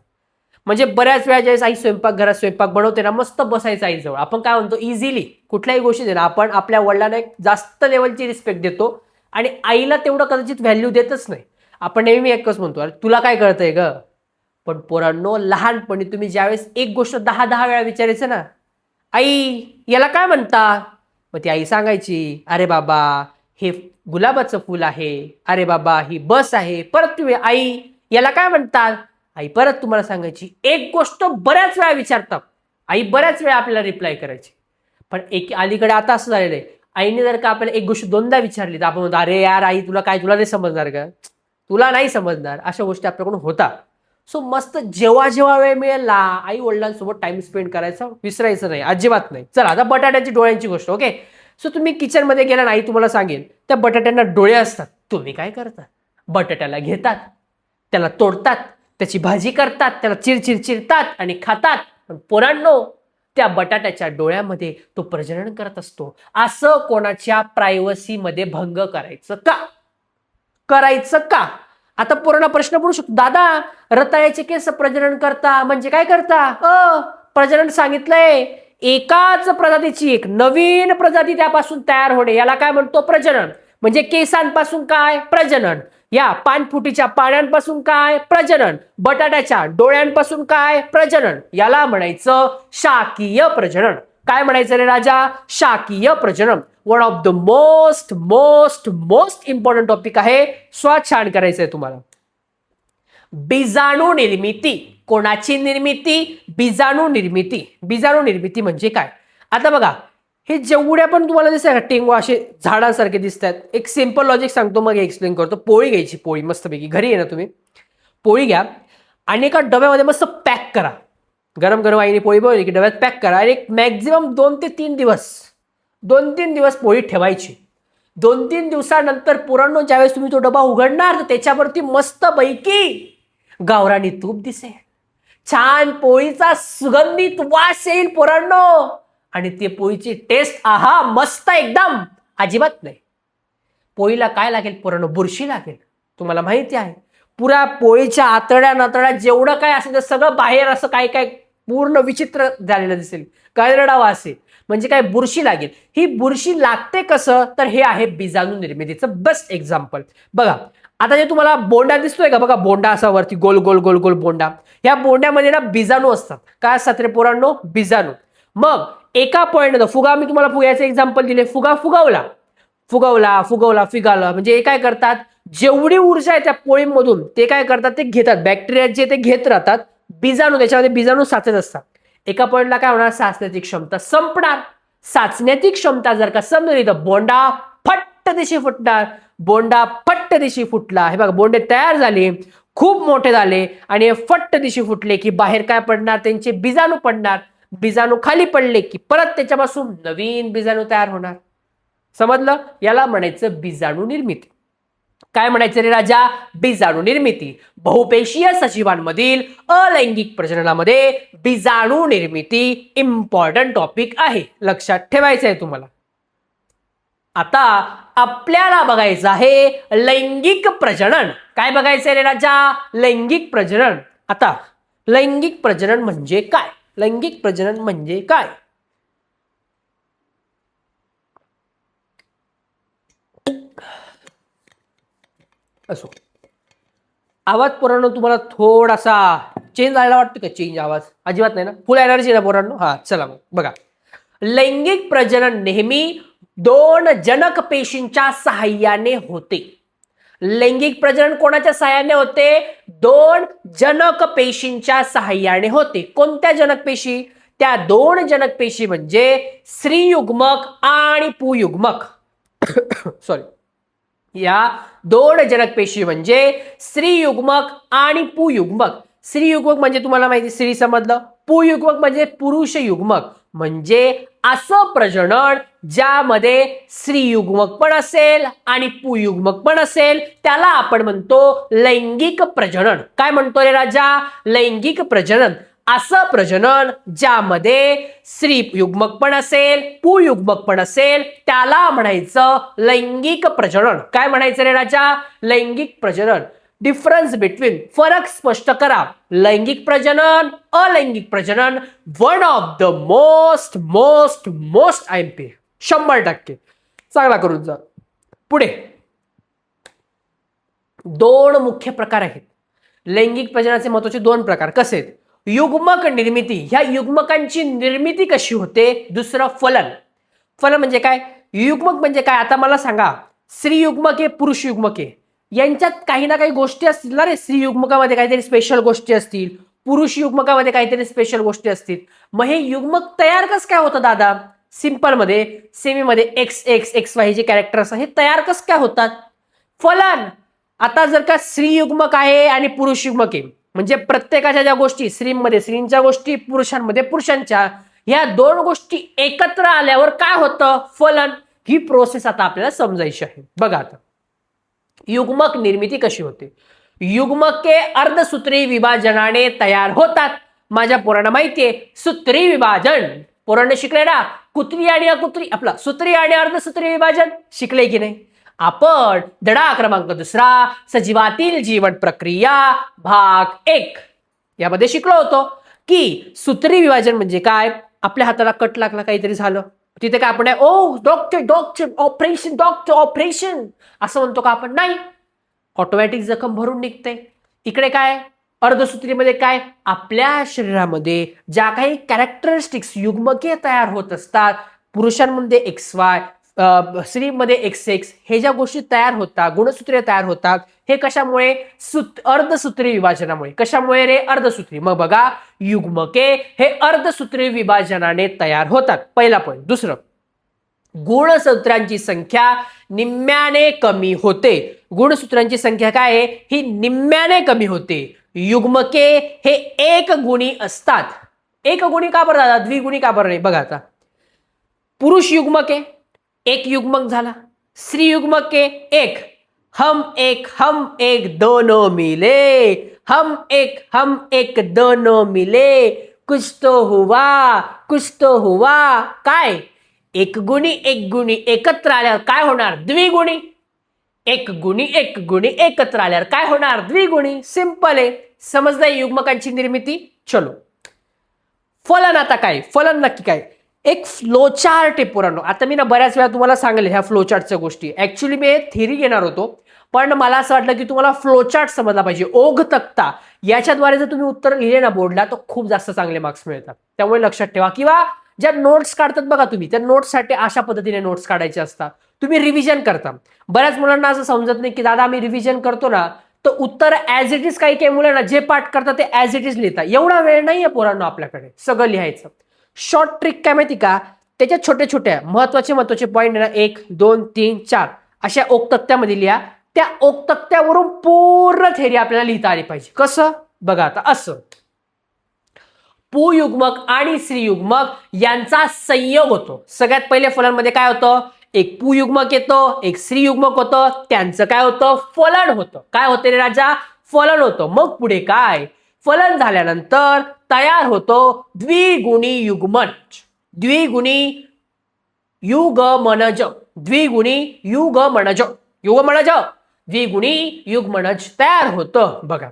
म्हणजे बऱ्याच वेळा ज्यावेळेस आई घरात स्वयंपाक बनवते ना, मस्त बसायचं आईजवळ. आपण काय म्हणतो, इझिली कुठल्याही गोष्टी दे ना, आपण आपल्या वडिलांना एक जास्त लेवलची रिस्पेक्ट देतो आणि आईला तेवढं कदाचित व्हॅल्यू देतच नाही. आपण नेहमी एकच म्हणतो, अरे तुला काय कळतंय ग? पण पोरांनो, लहानपणी तुम्ही ज्यावेळेस एक गोष्ट 10 वेळा विचारायचं ना, आई याला काय म्हणता? मग ती आई सांगायची, अरे बाबा हे गुलाबाचं फुल आहे, अरे बाबा ही बस आहे. परत तुम्ही, आई याला काय म्हणतात? आई परत तुम्हाला सांगायची. एक गोष्ट बऱ्याच वेळा विचारतात, आई बऱ्याच वेळा आपल्याला रिप्लाय करायची. पण एक अलीकडे आता असं झालेलं आहे, आईने जर का आपल्याला एक गोष्ट 2दा विचारली तर आपण म्हणतो, अरे यार आई तुला नाही समजणार का? तुला नाही समजणार. अशा गोष्टी आपल्याकडून होतात. सो मस्त जेव्हा जेव्हा वेळ मिळेल ना, आई वडिलांसोबत टाइम स्पेंड करायचा विसरायचं नाही, अजिबात नाही. चला आता बटाट्याची डोळ्यांची गोष्ट. ओके, सो तुम्ही किचनमध्ये गेला ना, आई तुम्हाला सांगेल त्या बटाट्यांना डोळे असतात. तुम्ही काय करता? बटाट्याला घेतात, त्याला तोडतात, त्याची भाजी करतात, त्याला चिरतात आणि खातात. पण पोरांनो, त्या बटाट्याच्या डोळ्यामध्ये तो प्रजनन करत असतो. असं कोणाच्या प्रायव्हसीमध्ये भंग करायचं का? आता पोरांना प्रश्न पडू शकतो, दादा रताळ्याचे केस प्रजनन करता म्हणजे काय करता? प्रजनन सांगितलंय, एकाच प्रजातीची एक नवीन प्रजाती त्यापासून तयार होणे, याला काय म्हणतो? प्रजनन. म्हणजे केसांपासून काय? प्रजनन. या पानफुटीच्या पाण्यापासून काय? प्रजनन. बटाट्याच्या डोळ्यांपासून काय? प्रजनन. याला म्हणायचं शाकीय प्रजनन. काय म्हणायचं रे राजा? शाकीय प्रजनन. One of the most most most important topic आहे. छान करायचंय तुम्हाला. बीजाणू निर्मिती. कोणाची निर्मिती? बीजाणू निर्मिती. बीजाणू निर्मिती म्हणजे काय? आता बघा, हे जेवढ्या पण तुम्हाला दिसतात टेंगवा असे झाडांसारखे दिसतात, एक सिंपल लॉजिक सांगतो, मग एक्सप्लेन करतो. पोळी घ्यायची, पोळी मस्तपैकी घरी आहे ना, तुम्ही पोळी घ्या आणि एका डब्यामध्ये मस्त पॅक करा. गरम गरम आईने पोळी बनवली की डब्यात पॅक करा आणि एक मॅक्झिमम 2 ते 3 दिवस पोळी ठेवायची. 2-3 दिवसानंतर पोरांनो, ज्यावेळेस तुम्ही तो डबा उघडणार तर त्याच्यावरती मस्त पैकी गावरानी तूप दिसेल, छान पोळीचा सुगंधित वास येईल पोरांनो, आणि ते पोळीची टेस्ट आहा मस्त एकदम. अजिबात नाही. पोळीला काय लागेल पोरांनो? बुरशी लागेल. तुम्हाला माहिती आहे, पुऱ्या पोळीच्या आतड्या जेवढं काय असेल ते सगळं बाहेर असं काय पूर्ण विचित्र झालेलं दिसेल, करडा वास आहे. म्हणजे काय? बुरशी लागेल. ही बुरशी लागते कसं? तर हे आहे बीजाणू निर्मितीचं बेस्ट एक्झाम्पल. बघा आता जे तुम्हाला बोंडा दिसतोय का, बघा बोंडा असा वरती गोल गोल गोल गोल बोंडा, या बोंड्यामध्ये ना बीजाणू असतात. काय असतात रे पोरांनो? बीजाणू. मग एका पॉईंट फुगा, मी तुम्हाला फुग्याचं एक्झाम्पल दिले. फुगा फिगावला म्हणजे हे काय करतात? जेवढी ऊर्जा आहे त्या पोळीमधून ते काय करतात? ते घेतात. बॅक्टेरिया जे ते घेत राहतात. बीजाणू, त्याच्यामध्ये बीजाणू साचत असतात. एका पॉईंटला काय होणार? साचण्याची क्षमता संपणार. साचण्याची क्षमता जर का संपली तर बोंडा फट्ट दिशी फुटणार. बोंडा फट्ट दिशी फुटला, हे बघा बोंडे तयार झाले, खूप मोठे झाले आणि फट्ट दिशी फुटले की बाहेर काय पडणार? त्यांचे बीजाणू पडणार. बीजाणू खाली पडले की परत त्याच्यापासून नवीन बीजाणू तयार होणार. समजलं? याला म्हणायचं बीजाणू निर्मिती. काय म्हणायचं रे राजा? बीजाणू निर्मिती. बहुपेशीय सजीवांमधील अलैंगिक प्रजननामध्ये बीजाणू निर्मिती इम्पॉर्टंट टॉपिक आहे, लक्षात ठेवायचं आहे तुम्हाला. आता आपल्याला बघायचं आहे लैंगिक प्रजनन. काय बघायचंय रे राजा? लैंगिक प्रजनन. आता लैंगिक प्रजनन म्हणजे काय? लैंगिक प्रजनन म्हणजे काय? असो, आवाज पोरांनो तुम्हाला थोडासा चेंज झालेला वाटतं का? चेंज आवाज अजिबात नाही ना? फुल एनर्जी ना पोरांनो? हा चला मग बघा. लैंगिक प्रजनन नेहमी दोन जनक पेशींच्या सहाय्याने होते. लैंगिक प्रजनन कोणाच्या सहाय्याने होते? दोन जनक पेशींच्या सहाय्याने होते. कोणत्या जनक पेशी? त्या दोन जनक पेशी म्हणजे स्त्रीयुग्मक आणि पुयुग्मक. सॉरी, या दोन जनक पेशी म्हणजे स्त्रीयुग्मक आणि पुयुग्मक. स्त्रीयुग्मक म्हणजे तुम्हाला माहिती, स्त्री समजलं. पुयुग्मक म्हणजे पुरुष युग्मक. म्हणजे असं प्रजनन ज्यामध्ये स्त्रीयुग्मक पण असेल आणि पुयुग्मक पण असेल त्याला आपण म्हणतो लैंगिक प्रजनन. काय म्हणतो रे राजा? लैंगिक प्रजनन. असं प्रजनन ज्यामध्ये स्त्री युग्मक पण असेल पुयुग्मक पण असेल त्याला म्हणायचं लैंगिक प्रजनन. काय म्हणायचं रे राजा? लैंगिक प्रजनन. डिफरन्स बिटवीन, फरक स्पष्ट करा. लैंगिक प्रजनन, अलैंगिक प्रजनन, one of the most most most IMP 100%. चांगला करून जा. पुढे दोन मुख्य प्रकार आहेत. लैंगिक प्रजननाचे महत्वाचे दोन प्रकार कसे आहेत? युग्मक निर्मिती. ह्या युग्मकांची निर्मिती कशी होते? दुसरं फलन. फलन म्हणजे काय? युग्मक म्हणजे काय? आता मला सांगा, स्त्री युग्मक आहे पुरुष युग्मक आहे, यांच्यात काही ना काही गोष्टी असतील ना रे. स्त्री युग्मकामध्ये काहीतरी स्पेशल गोष्टी असतील, पुरुष युग्मकामध्ये काहीतरी स्पेशल गोष्टी असतील. मग हे युग्मक तयार कसं काय होतं दादा? सिंपल मध्ये, सेमीमध्ये XX XY जे कॅरेक्टर असतात हे तयार कसं काय होतात? फलन. आता जर का स्त्री युग्मक आहे आणि पुरुष युग्मक आहे म्हणजे प्रत्येकाच्या ज्या गोष्टी, स्त्रीमध्ये स्त्रींच्या गोष्टी, पुरुषांमध्ये पुरुषांच्या, ह्या दोन गोष्टी एकत्र आल्यावर काय होतं? फलन. ही प्रोसेस आता आपल्याला समजायची आहे. बघा आता युग्मक निर्मिती कशी होते. युग्मके अर्धसूत्री विभाजनाने तयार होतात. माझ्या पोरांना माहितीये सूत्री विभाजन. पोरांना शिकले ना? कुत्री आणि अकुत्री, आपला सूत्री आणि अर्धसूत्री विभाजन शिकले की नाही? आपण धडा क्रमांक 2 सजीवातील जीवन प्रक्रिया भाग 1 यामध्ये शिकलो होतो की सूत्री विभाजन म्हणजे काय? आपल्या हाताला कट लागला, काहीतरी झालं, तिथे काय आपण ओ doctor doctor operation doctor operation असं म्हणतो का आपण? नाही, ऑटोमॅटिक जखम भरून निघते. इकडे काय? अर्धसूत्रीमध्ये काय? आपल्या शरीरामध्ये ज्या काही कॅरेक्टरिस्टिक्स युग्मके तयार होत असतात, पुरुषांमध्ये XY, स्त्रीमध्ये XX, हे ज्या गोष्टी तयार होतात, गुणसूत्रे तयार होतात, हे कशामुळे? अर्धसूत्री विभाजनामुळे. कशामुळे रे? अर्धसूत्री. मग बघा, युग्मके हे अर्धसूत्री विभाजनाने तयार होतात. पहिला पॉईंट. दुसरं, गुणसूत्रांची संख्या निम्म्याने कमी होते. गुणसूत्रांची संख्या काय आहे? ही निम्म्याने कमी होते. युग्मके हे एक गुणी असतात. एक गुणी का बरं दादा? द्विगुणी का बरं नाही? बघा आता, पुरुष युग्मके एक युग्मक झाला, स्त्री युग्मके एक. हम एक दोनों मिले, हम एक दोनों मिले, कुछ तो हुआ. काय? एक गुणी एकत्र आल्यावर काय होणार? द्विगुणी. एक गुणी एकत्र आल्यावर काय होणार? द्विगुणी. सिंपल आहे. समजलंय युग्मकांची निर्मिती? चलो, फलन. आता काय फलन? नक्की काय? एक फ्लोचार्ट आहे पोरांनो. आता मी ना बऱ्याच वेळा तुम्हाला सांगेल ह्या फ्लोचार्टच्या गोष्टी. ऍक्च्युली मी थेरी घेणार होतो, पण मला असं वाटलं की तुम्हाला फ्लोचार्ट समजला पाहिजे. ओघ तक्ता, याच्याद्वारे जर तुम्ही उत्तर लिहिले ना बोर्डला तर खूप जास्त चांगले मार्क्स मिळतात. त्यामुळे लक्षात ठेवा. किंवा ज्या नोट्स काढतात बघा तुम्ही, त्या नोट्ससाठी अशा पद्धतीने नोट्स काढायचे असतात. तुम्ही रिव्हिजन करता. बऱ्याच मुलांना असं समजत नाही की दादा आम्ही रिव्हिजन करतो ना तर उत्तर ऍज इट इज, काही मुलांना जे पाठ करतात ते ऍज इट इज लिहितात. एवढा वेळ नाहीये पोरांनो आपल्याकडे सगळं लिहायचं. शॉर्ट ट्रिक काय माहिती का? त्याच्यात छोट्या छोट्या महत्वाचे पॉईंट ना 1 2 3 4 अशा ओकतक्त्यामध्ये लिहा. त्या ओकतक्त्यावरून पूर्ण थेरी आपल्याला लिहिता आली पाहिजे. कसं? बघा आता असं, पुयुग्मक आणि स्त्रीयुग्मक यांचा संयोग होतो. सगळ्यात पहिले फलनमध्ये काय होतं, एक पुयुग्मक येतो, एक स्त्रीयुग्मक होतं, त्यांचं काय होतं, फलन होतं. काय होतं रे राजा, फलन होतं. मग पुढे काय, फलन झाल्यानंतर तयार होतो द्विगुणी युग्मनज. द्विगुणी युगमनज, द्विगुणी युगमनज, युगमनज द्विगुणी युग्मनज तयार होतं. बघा,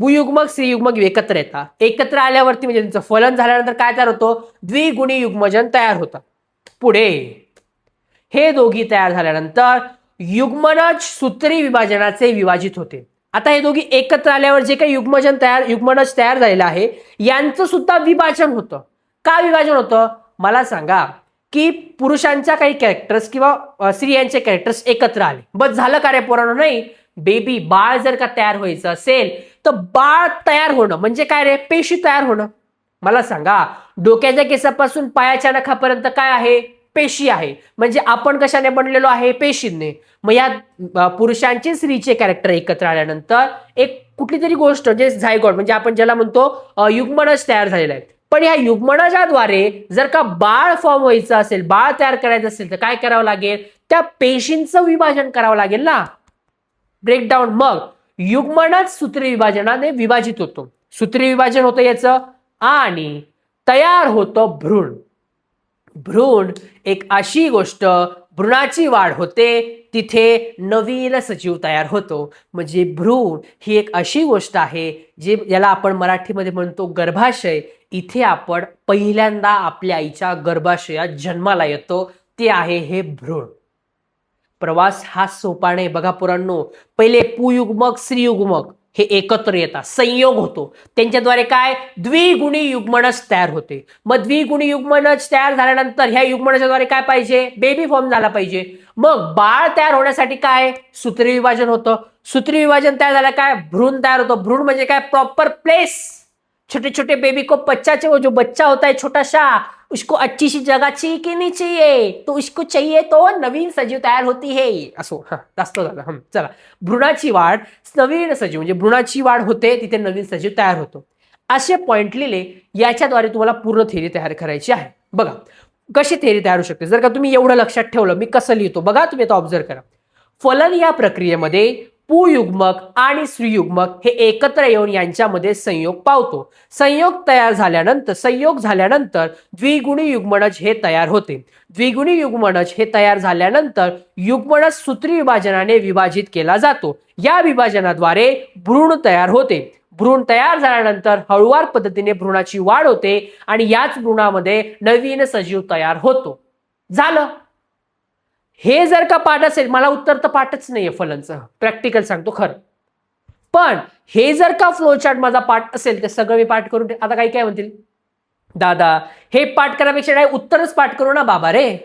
भूयुग्मक स्त्रीयुग्मक एकत्र येतात, एकत्र आल्यावरती म्हणजे त्यांचं फलन झाल्यानंतर काय तयार होतं, द्विगुणी युग्मजन तयार होतं. पुढे हे दोघी तयार झाल्यानंतर युग्मनज सूत्री विभाजनाचे विभाजित होते. आता हे दोघी एकत्र आल्यावर जे काही युग्मनज तयार झालेलं आहे यांचं सुद्धा विभाजन होतं. का विभाजन होतं मला सांगा, की पुरुषांच्या काही कॅरेक्टर्स किंवा स्त्रियांचे कॅरेक्टर्स एकत्र आले, बस झालं का रे पोरांनो, नाही. बेबी बाळ जर का तयार व्हायचं असेल तर बाळ तयार होणं म्हणजे काय रे, पेशी तयार होणं. मला सांगा, डोक्याच्या केसापासून पायाच्या नखापर्यंत काय आहे, पेशी आहे. म्हणजे आपण कशाने बनलेलो आहे, पेशींनी. मग या पुरुषांचे स्त्रीचे कॅरेक्टर एकत्र आल्यानंतर एक कुठली तरी गोष्ट म्हणजे झायगॉट म्हणजे आपण ज्याला म्हणतो युग्मनज तयार झालेला आहे. पण या युग्मनजाद्वारे जर का बाळ फॉर्म व्हायचं असेल, बाळ तयार करायचं असेल तर काय करावं लागेल, त्या पेशींचं विभाजन करावं लागेल ना. ब्रेकडाऊन. मग युग्मनज सूत्री विभाजनाने विभाजित होतो, सूत्री विभाजन होतं याचं, आणि तयार होतं भ्रूण. भ्रूण एक अशी गोष्ट, भ्रूणाची वाढ होते, तिथे नवीन सजीव तयार होतो. म्हणजे भ्रूण ही एक अशी गोष्ट आहे जे याला आपण मराठीमध्ये म्हणतो गर्भाशय. इथे आपण पहिल्यांदा आपल्या आईच्या गर्भाशयात जन्माला येतो, ते आहे हे भ्रूण. प्रवास हा सोपा नाही बघा पोरांनो. पहिले पुयुग्मक स्त्रीयुग्मक हे एकत्र येतात, संयोग होतो, त्यांच्याद्वारे काय द्विगुणी युग्मनज तयार होते. मग द्विगुणी युग्मनज तयार झाल्यानंतर ह्या युग्मनजाद्वारे काय पाहिजे, बेबी फॉर्म झाला पाहिजे. मग बाळ तयार होण्यासाठी काय, सूत्री विभाजन होतं. सूत्री विभाजन तयार झालं काय, भ्रूण तयार होतो. भ्रूण म्हणजे काय, प्रॉपर प्लेस. छोटे छोटे बेबी को बच्चा, वो जो बच्चा होता है छोटा सा, उसको अच्छी सी जगह चाहिए की नहीं चाहिए, तो उसको चाहिए तो नवीन सजीव तयार होती है. असो, हा जास्त झालं. चला, भ्रूणाची वाढ, नवीन सजीव म्हणजे भ्रूणाची वाढ होते, तिथे नवीन सजीव तयार होतो. असे पॉइंट लिहिले, याच्याद्वारे तुम्हाला पूर्ण थेरी तयार करायची आहे. बघा कशी थेरी तयार होऊ शकते जर का तुम्ही एवढं लक्षात ठेवलं. मी कसं लिहितो बघा, तुम्ही आता ऑब्झर्व करा. फलन या प्रक्रियेमध्ये पुयुग्मक आणि स्त्रीयुग्मक हे एकत्र येऊन यांच्यामध्ये संयोग पावतो. संयोग झाल्यानंतर द्विगुणी युग्मनज हे तयार होते. द्विगुणी युग्मनज हे तयार झाल्यानंतर युग्मनज सूत्री विभाजनाने विभाजित केला जातो. या विभाजनाद्वारे भ्रूण तयार होते. भ्रूण तयार झाल्यानंतर हळूवार पद्धतीने भ्रूणाची वाढ होते आणि याच भ्रूणामध्ये नवीन सजीव तयार होतो. झालं. हे जर का पाठ असेल, मला उत्तर तर पाठच नाहीये फलनचं, प्रॅक्टिकल सांगतो खरं. पण हे जर का फ्लोचार्ट माझा पाठ असेल तर सगळं मी पाठ करून, आता काही काय म्हणतील, दादा हे पाठ करण्यापेक्षा काय उत्तरच पाठ करू ना बाबा रे.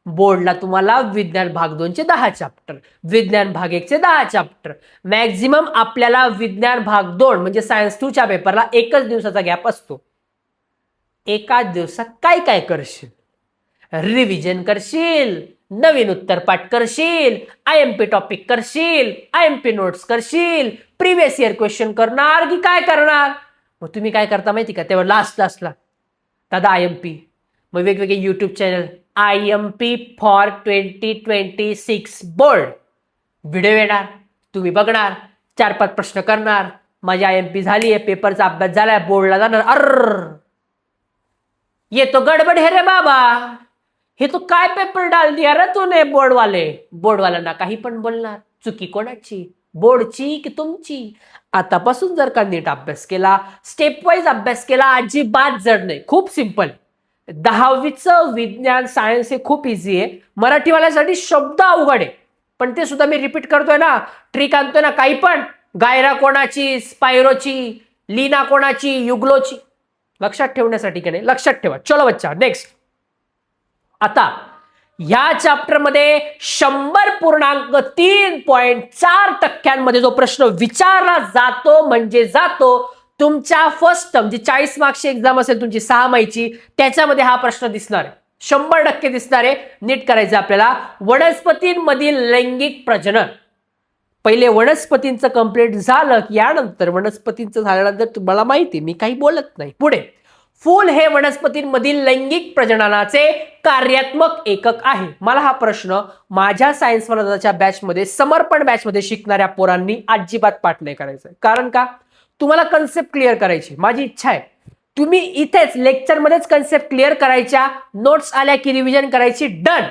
बोर्डला तुम्हाला विज्ञान भाग 2चे 10 चॅप्टर, विज्ञान भाग 1चे 10 चॅप्टर, मॅक्झिमम आपल्याला विज्ञान भाग 2 म्हणजे सायन्स 2च्या पेपरला एकच दिवसाचा गॅप असतो. एकाच दिवसात काय काय करशील, रिव्हिजन करशील, नवीन उत्तर पाठ करशील, IMP टॉपिक करशील, IMP नोट्स करशील, प्रिव्हियस इयर क्वेश्चन करणार की काय करणार. मग तुम्ही काय करता माहिती का, तेव्हा लास्टला दादा IMP, मग वेगवेगळे YouTube channel IMP for 2026 board video येणार, तुम्ही बघणार, 4-5 प्रश्न करणार, माझी IMP झाली आहे, पेपरचा अभ्यास झालाय, बोर्डला जाणार, अर्र ये तो गडबड है रे बाबा, हे तो काय पेपर डाल दिया रे तूने. बोर्डवाल्यांना काही पण बोलणार. चुकी कोणाची, बोर्डची की तुमची. आतापासून जर का नीट अभ्यास केला, स्टेप वाईज अभ्यास केला, अजिबात जड नाही, खूप सिंपल. 10वीचं विज्ञान सायन्स हे खूप इझी आहे. मराठीवाल्यासाठी शब्द अवघड आहे, पण ते सुद्धा मी रिपीट करतोय ना, ट्रिक आणतोय ना, काही पण गायरा कोणाची, स्पायरोची, लीना कोणाची, युगलोची, लक्षात ठेवण्यासाठी की नाही, लक्षात ठेवा. चलो बच्चा नेक्स्ट. आता या चॅप्टर मध्ये 100.3.4% जो प्रश्न विचारला जातो म्हणजे जातो, तुमच्या फर्स्ट टर्म जी 40 मार्क्सची एक्झाम असेल तुमची 6 महिन्याची, त्याच्यामध्ये हा प्रश्न दिसणार आहे, 100% दिसणार आहे. नीट करायचं आपल्याला. वनस्पतींमधील लैंगिक प्रजनन. पहिले वनस्पतींचं कंप्लीट झालं की यानंतर वनस्पतींचं झाल्यानंतर तुम्हाला माहिती मी काही बोलत नाही. पुढे फूल हे वनस्पतींमधील लैंगिक प्रजननाचे कार्यात्मक एकक आहे. मला हा प्रश्न माझ्या सायन्स वनदाच्या बॅचमध्ये, समर्पण बॅचमध्ये शिकणाऱ्या पोरांनी अजिबात पाठ नाही करायचं. कारण का? तुम्हाला कन्सेप्ट क्लिअर करायची. माझी इच्छा आहे तुम्ही इथेच लेक्चरमध्येच कन्सेप्ट क्लिअर करायच्या, नोट्स आल्या की रिव्हिजन करायची. डन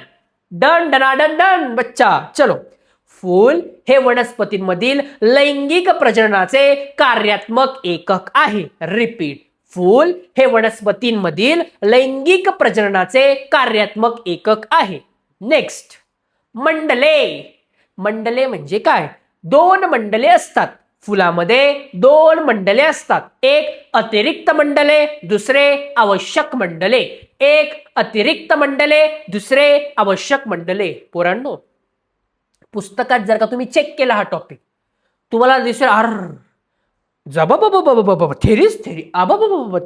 डन डनाडन डन बच्चा. चलो, फूल हे वनस्पतींमधील लैंगिक प्रजननाचे कार्यात्मक एकक आहे. रिपीट, फूल हे वनस्पतींमधील लैंगिक प्रजननाचे कार्यात्मक एकक आहे. नेक्स्ट, मंडले. मंडले म्हणजे काय? दोन मंडले असतात फुलामध्ये, दोन मंडले असतात. एक अतिरिक्त मंडले, दुसरे आवश्यक मंडले. एक अतिरिक्त मंडले, दुसरे आवश्यक मंडले. पोरांनो, पुस्तकात जर का तुम्ही चेक केला हा टॉपिक, तुम्हाला दिसेल थेरीच थेरी,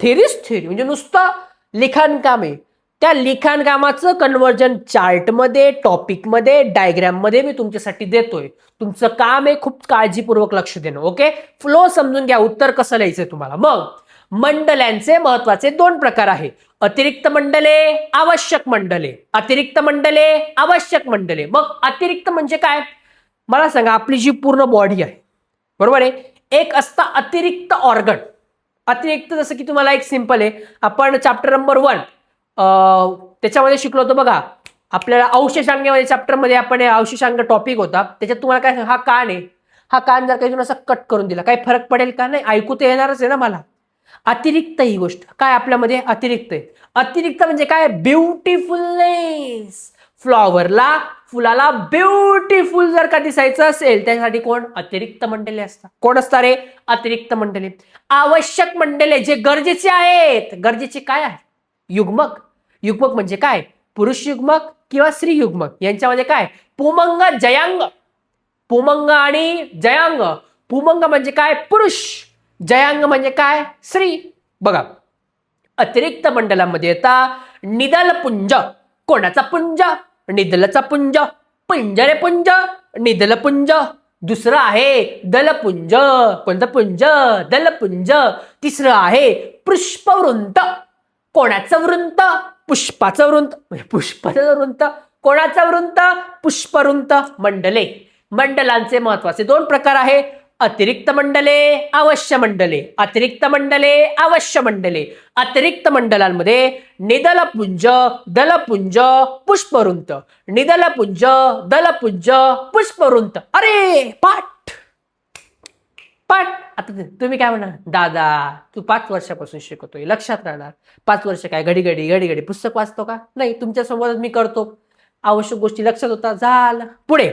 थेरीच थेरी म्हणजे नुसतं लिखाणकाम आहे. त्या लिखाणकामाचं कन्वर्जन चार्टमध्ये, टॉपिकमध्ये, डायग्राममध्ये मी तुमच्यासाठी देतोय. तुमचं काम आहे खूप काळजीपूर्वक लक्ष देणं. ओके, फ्लो समजून घ्या, उत्तर कसं लिहायचंय तुम्हाला. मग मंडल्यांचे महत्वाचे दोन प्रकार आहे: अतिरिक्त मंडले, आवश्यक मंडले. अतिरिक्त मंडले, आवश्यक मंडले. मग अतिरिक्त म्हणजे काय? मला सांगा, आपली जी पूर्ण बॉडी आहे, बरोबर आहे, एक असता अतिरिक्त ऑर्गन. अतिरिक्त जसं की तुम्हाला एक सिंपल आहे, आपण चॅप्टर नंबर 1 त्याच्यामध्ये शिकलो होतो बघा. आपल्याला अवशेषांगामध्ये चॅप्टरमध्ये आपण अवशेषांग टॉपिक होता. त्याच्यात तुम्हाला काय, हा कान आहे, हा कान जर काही असा कट करून दिला, काही फरक पडेल का? नाही, ऐकू तर येणारच आहे ना मला. अतिरिक्त ही गोष्ट काय आपल्यामध्ये अतिरिक्त आहे. अतिरिक्त म्हणजे काय? ब्युटिफुलनेस. फ्लॉवरला, फुलाला ब्युटिफुल जर का दिसायचं असेल, त्यासाठी कोण? अतिरिक्त मंडले असतात. कोण असतात रे? अतिरिक्त मंडले. आवश्यक मंडले जे गरजेचे आहेत. गरजेचे काय आहे? युग्मक. युग्मक म्हणजे काय? पुरुष युग्मक किंवा स्त्री युग्मक. यांच्यामध्ये काय? पुमंग, जयांग. पुमंग आणि जयांग. पुमंग म्हणजे काय? पुरुष. जयांग म्हणजे काय? स्त्री. बघा, अतिरिक्त मंडलामध्ये येतात निदल पुंज. कोणाचा पुंज? निदलचा पुंज. पिंजरे पुंज, निदल पुंज. दुसरं आहे दलपुंज. कोणतं पुंज? दलपुंज. तिसरं आहे पुष्पवृंत. कोणाचं वृंत? पुष्पाचं वृंत. पुष्पाचं वृंत. कोणाचं वृंत? पुष्पवृंत. मंडले. मंडलांचे महत्वाचे दोन प्रकार आहे: अतिरिक्त मंडले, अवश्य मंडले. अतिरिक्त मंडले, अवश्य मंडले. अतिरिक्त मंडलांमध्ये निदलपुंज, दलपुंज, पुष्पवृंत. निदलपुंज, दलपुंज, पुष्पवृंत. अरे पाठ पाठ. आता तुम्ही काय म्हणा, दादा तू 5 वर्षापासून शिकवतोय, लक्षात राहणार. 5 वर्ष काय घडी घडी घडी घडी पुस्तक वाचतो का? नाही, तुमच्यासमोर मी करतो. आवश्यक गोष्टी लक्षात होता, झालं. पुढे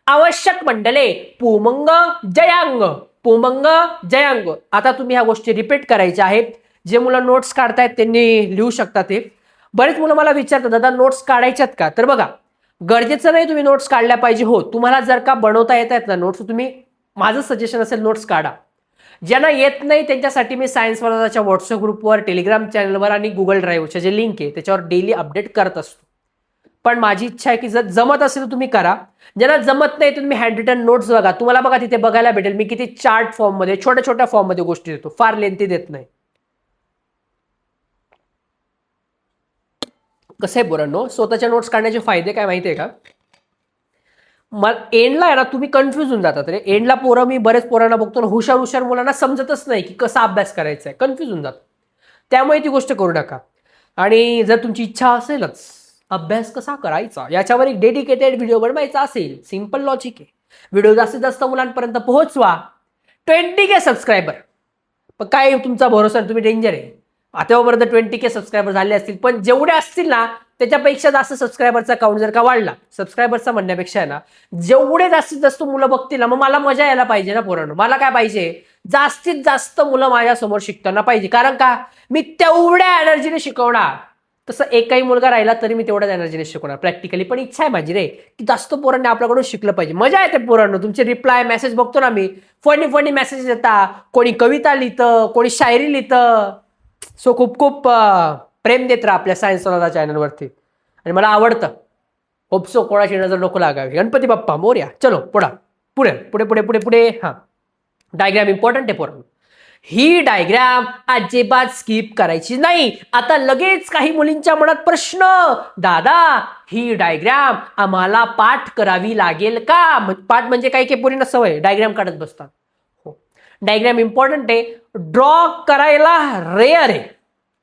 आवश्यक मंडले, पुमंग, जयांग. पुमंग, जयांग. आता तुम्ही ह्या गोष्टी रिपीट करायच्या आहेत. जे मुलं नोट्स काढतायत त्यांनी लिहू शकतात. ते बरेच मुलं मला विचारतात, दादा नोट्स काढायच्यात का? तर बघा, गरजेचं नाही तुम्ही नोट्स काढल्या पाहिजे. हो, तुम्हाला जर का बनवता येत आहेत ना नोट्स, तुम्ही, माझं सजेशन असेल नोट्स काढा. ज्यांना येत नाही त्यांच्यासाठी मी सायन्स वनदाच्या व्हॉट्सअप ग्रुपवर, टेलिग्राम चॅनलवर आणि गुगल ड्राईव्हचे जे लिंक आहे त्याच्यावर डेली अपडेट करत असतो. पण माझी इच्छा आहे की जर जमत असेल तर तुम्ही करा. ज्यांना जमत नाही तुम्ही हँड रिटन नोट्स बघा. तुम्हाला बघा तिथे बघायला भेटेल मी किती चार्ट फॉर्ममध्ये, छोट्या छोट्या फॉर्ममध्ये गोष्टी देतो. फार लेंथी देत नाही. कसं आहे पोरांनो, स्वतःच्या नोट्स काढण्याचे फायदे काय माहिती आहे का? एंडला आहे ना तुम्ही कन्फ्युज होऊन जातात रे. एंडला पोरं, मी बरेच पोरांना बघतो ना, हुशार हुशार मुलांना समजतच नाही की कसा अभ्यास करायचा आहे, कन्फ्युज होऊन जातो. त्यामुळे ती गोष्ट करू नका. आणि जर तुमची इच्छा असेलच अभ्यास कसा करायचा याच्यावर एक डेडिकेटेड व्हिडिओ बनवायचा असेल, सिंपल लॉजिक आहे. व्हिडिओ जास्तीत जास्त मुलांपर्यंत पोहोचवा. 20K subscriber. पण काय तुमचा भरोसा, तुम्ही डेंजर आहे. आतापर्यंत 20K सबस्क्रायबर झाले असतील, पण जेवढे असतील ना त्याच्यापेक्षा जास्त सबस्क्रायबरचा काउंट जर का वाढला, सबस्क्रायबरचा म्हणण्यापेक्षा आहे ना, जेवढे जास्तीत जास्त मुलं बघतील ना, मग मला मजा यायला पाहिजे ना पोरांनो. मला काय पाहिजे, जास्तीत जास्त मुलं माझ्यासमोर शिकताना पाहिजे. कारण का, मी तेवढ्या एनर्जीने शिकवणार. तसं एकही मुलगा राहिला तरी मी तेवढ्याच एनर्जीने शिकवणार प्रॅक्टिकली. पण इच्छा आहे माझी रे की जास्त पोरांनी आपल्याकडून शिकलं पाहिजे. मजा येते पोरांनो. तुमचे रिप्लाय मेसेज बघतो ना मी, फनी फनी मेसेज येतात. कोणी कविता लिहितं, कोणी शायरी लिहितं. सो खूप खूप प्रेम देत राहा आपल्या सायन्स वनदा चॅनलवरती, आणि मला आवडतं. होपसो कोणाची नजर नको लागावी. गणपती बाप्पा मोरया. चलो पुढे पुढे पुढे पुढे पुढे पुढे. हां, डायग्राम इम्पॉर्टंट आहे पोरांनो. ही डायग्राम अजिबात स्किप करायची नाही. आता लगेच काही मुलींच्या मनात प्रश्न, दादा ही डायग्राम आम्हाला पाठ करावी लागेल का? पाठ म्हणजे काही काही पोरींना सवय डायग्राम काढत बसतात. हो, डायग्राम इम्पॉर्टंट आहे. ड्रॉ करायला रेअर आहे,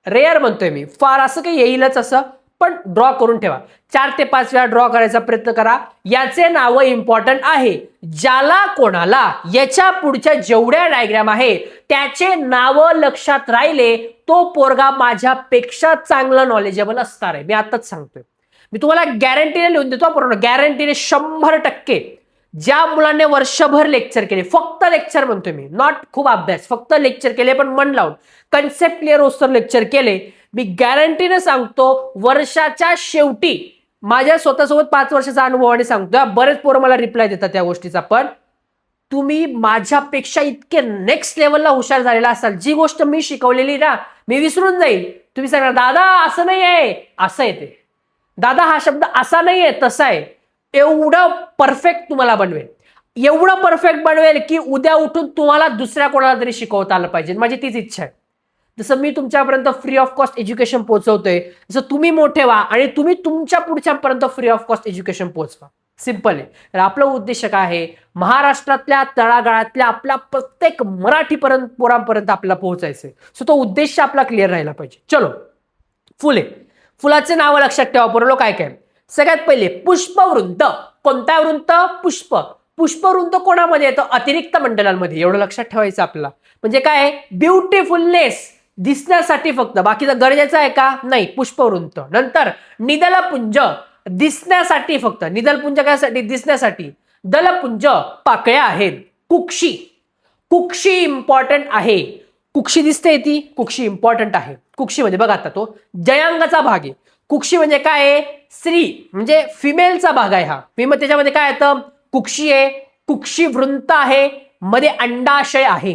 रेअर म्हणतोय मी, फार असं काही येईलच असं, पण ड्रॉ करून ठेवा. 4 ते 5 वेळा ड्रॉ करायचा प्रयत्न करा. याचे नावं इम्पॉर्टंट आहे. ज्याला कोणाला याच्या पुढच्या जेवढ्या डायग्राम आहे त्याचे नावं लक्षात राहिले तो पोरगा माझ्यापेक्षा चांगलं नॉलेजेबल असणार आहे. मी आताच सांगतोय, मी तुम्हाला गॅरंटीने लिहून देतो, पूर्ण गॅरंटीने 100%. ज्या मुलांनी वर्षभर लेक्चर केले, फक्त लेक्चर म्हणतोय मी, नॉट खूप अभ्यास, फक्त लेक्चर केले पण मन लावून कन्सेप्ट क्लिअर होस्तर लेक्चर केले, मी गॅरंटीने सांगतो वर्षाच्या शेवटी, माझ्या स्वतःसोबत 5 वर्षाचा अनुभवाने सांगतो, बरेच पोरं मला रिप्लाय देतात त्या गोष्टीचा, पण तुम्ही माझ्यापेक्षा इतके नेक्स्ट लेवलला हुशार झालेला असाल. जी गोष्ट मी शिकवलेली ना मी विसरून जाईल. तुम्ही सांगा दादा असं नाही आहे, असं आहे ते, दादा हा शब्द असा नाही आहे तसा आहे. एवढं परफेक्ट तुम्हाला बनवेल, एवढं परफेक्ट बनवेल की उद्या उठून तुम्हाला दुसऱ्या कोणाला तरी शिकवता आलं पाहिजे. माझी तीच इच्छा आहे. जसं मी तुमच्यापर्यंत फ्री ऑफ कॉस्ट एज्युकेशन पोहोचवतोय, जसं तुम्ही मोठे व्हा आणि तुम्ही तुमच्या पुढच्यापर्यंत फ्री ऑफ कॉस्ट एज्युकेशन पोहोचवा. सिंपल आहे. तर आपलं उद्देश काय आहे, महाराष्ट्रातल्या तळागाळातल्या आपल्या प्रत्येक मराठीपर्यंत पोरांपर्यंत आपल्याला पोहोचायचंय. सो तो उद्देश आपला क्लिअर राहिला पाहिजे. चलो, फुले, फुलाचे नाव लक्षात ठेवा पोरलो. काय काय, सगळ्यात पहिले पुष्पवृंत. कोणता वृंत? पुष्प. पुष्पवृंत कोणामध्ये येतं? अतिरिक्त मंडलांमध्ये. एवढं लक्षात ठेवायचं आपल्याला. म्हणजे काय, ब्युटिफुलनेस, दिसण्यासाठी फक्त, बाकीचं गरजेचं आहे का? नाही. पुष्पवृंत. नंतर निदलपुंज, दिसण्यासाठी फक्त. निदलपुंज काय? दिसण्यासाठी. दलपुंज, पाकळ्या आहेत. कुक्षी, कुक्षी इम्पॉर्टंट आहे. कुक्षी दिसते ती, कुक्षी इम्पॉर्टंट आहे. कुक्षी म्हणजे बघा आता तो जयांगाचा भाग आहे. कुक्षी म्हणजे काय आहे? स्त्री म्हणजे फिमेलचा भाग आहे हा. मग त्याच्यामध्ये काय येतं? कुक्षी आहे, कुक्षी वृंत आहे, मध्ये अंडाशय आहे.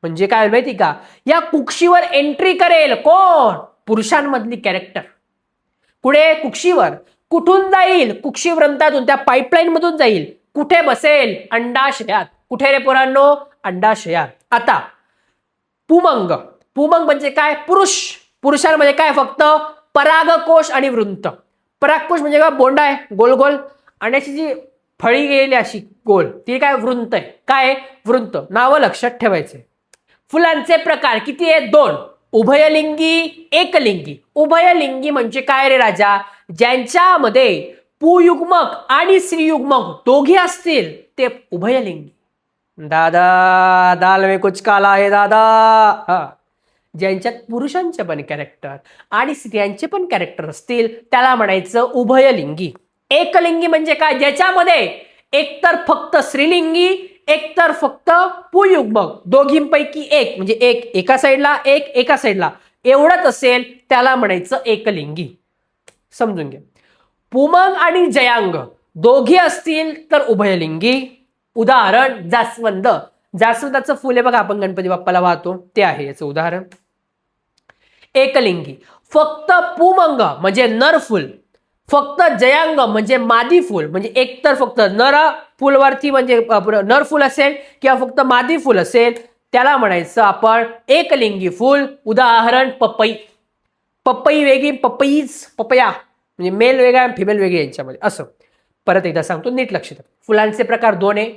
म्हणजे काय माहिती का, या कुक्षीवर एंट्री करेल कोण? पुरुषांमधली कॅरेक्टर. पुढे कुक्षीवर कुठून जाईल? कुक्षी वृंतातून, त्या पाईपलाईन मधून जाईल. कुठे बसेल? अंडाशयात. कुठे रे पोरांनो? अंडाशयात. आता पुमंग, पुमंग म्हणजे काय? पुरुष. पुरुषांमध्ये काय? फक्त परागकोश आणि वृंत. परागकोश म्हणजे काय? बोंड आहे गोल गोल, आणि अशी जी फळी गेलेली अशी गोल, ती काय? वृंत आहे. काय? वृंत. नावं लक्षात ठेवायचे. फुलांचे प्रकार किती आहेत? 2. उभयलिंगी, एकलिंगी. उभयलिंगी म्हणजे काय रे राजा? ज्यांच्यामध्ये पुयुग्मक आणि स्त्रीयुग्मक दोघी असतील ते उभयलिंगी. दादा दाल में कुछ काला आहे दादा. हा, ज्यांच्यात पुरुषांचे पण कॅरेक्टर आणि स्त्रियांचे पण कॅरेक्टर असतील त्याला म्हणायचं उभयलिंगी. एकलिंगी म्हणजे काय? ज्याच्यामध्ये एकतर फक्त स्त्रीलिंगी, एकतर फक्त पुयुग्मक, दोघींपैकी एक, म्हणजे एक एका साईडला, एक एका साईडला, एवढंच असेल त्याला म्हणायचं एकलिंगी. समजून घ्या. पुमंग आणि जयांग दोघी असतील तर उभयलिंगी. उदाहरण जास्वंद. जास्वंदाचं फुल आहे बघा, आपण गणपती बाप्पाला वाहतो, ते आहे याचं उदाहरण. एकलिंगी. फक्त पुमंग म्हणजे नर फुल, फक्त जयांग म्हणजे मादी फुल, म्हणजे एक तर फक्त नर फुलवरती म्हणजे नर फुल असेल किंवा फक्त मादी फुल असेल त्याला म्हणायचं आपण एकलिंगी फुल. उदाहरण पपई. पपई वेगळी, पपईज, पपया म्हणजे मेल वेगळा फिमेल वेगळी यांच्यामध्ये. असं परत एकदा सांगतो, नीट लक्ष द्या. फुलांचे प्रकार 2 आहे,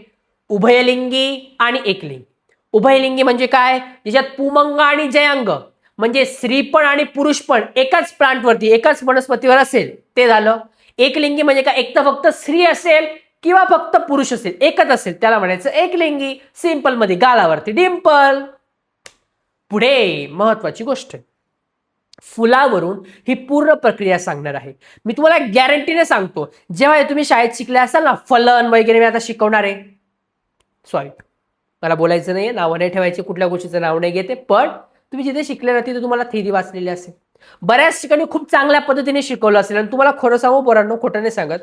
उभयलिंगी आणि एकलिंगी. उभयलिंगी म्हणजे काय? ज्याच्यात पुमंग आणि जयांग म्हणजे स्त्री पण आणि पुरुष पण एकाच प्लांटवरती, एकाच वनस्पतीवर असेल, ते झालं. एकलिंगी म्हणजे काय? एक तर फक्त स्त्री असेल किंवा फक्त पुरुष असेल, एकच असेल त्याला म्हणायचं एकलिंगी. सिंपल मध्ये गालावरती डिंपल. पुढे महत्वाची गोष्ट आहे, फुलावरून ही पूर्ण प्रक्रिया सांगणार आहे. मी तुम्हाला गॅरंटीने सांगतो, जेव्हा तुम्ही शाळेत शिकले असाल ना, फलन वगैरे मी आता शिकवणार आहे. सॉरी, मला बोलायचं नाहीये, नावं नाही ठेवायचे, कुठल्या गोष्टीचं नाव नाही घेते, पण तुम्ही जिथे शिकले ना तिथे तुम्हाला थेरी वाचलेली असेल, बऱ्याच ठिकाणी खूप चांगल्या पद्धतीने शिकवलं असेल. आणि तुम्हाला खरं सांगू पोरांनो, खोटं नाही सांगत,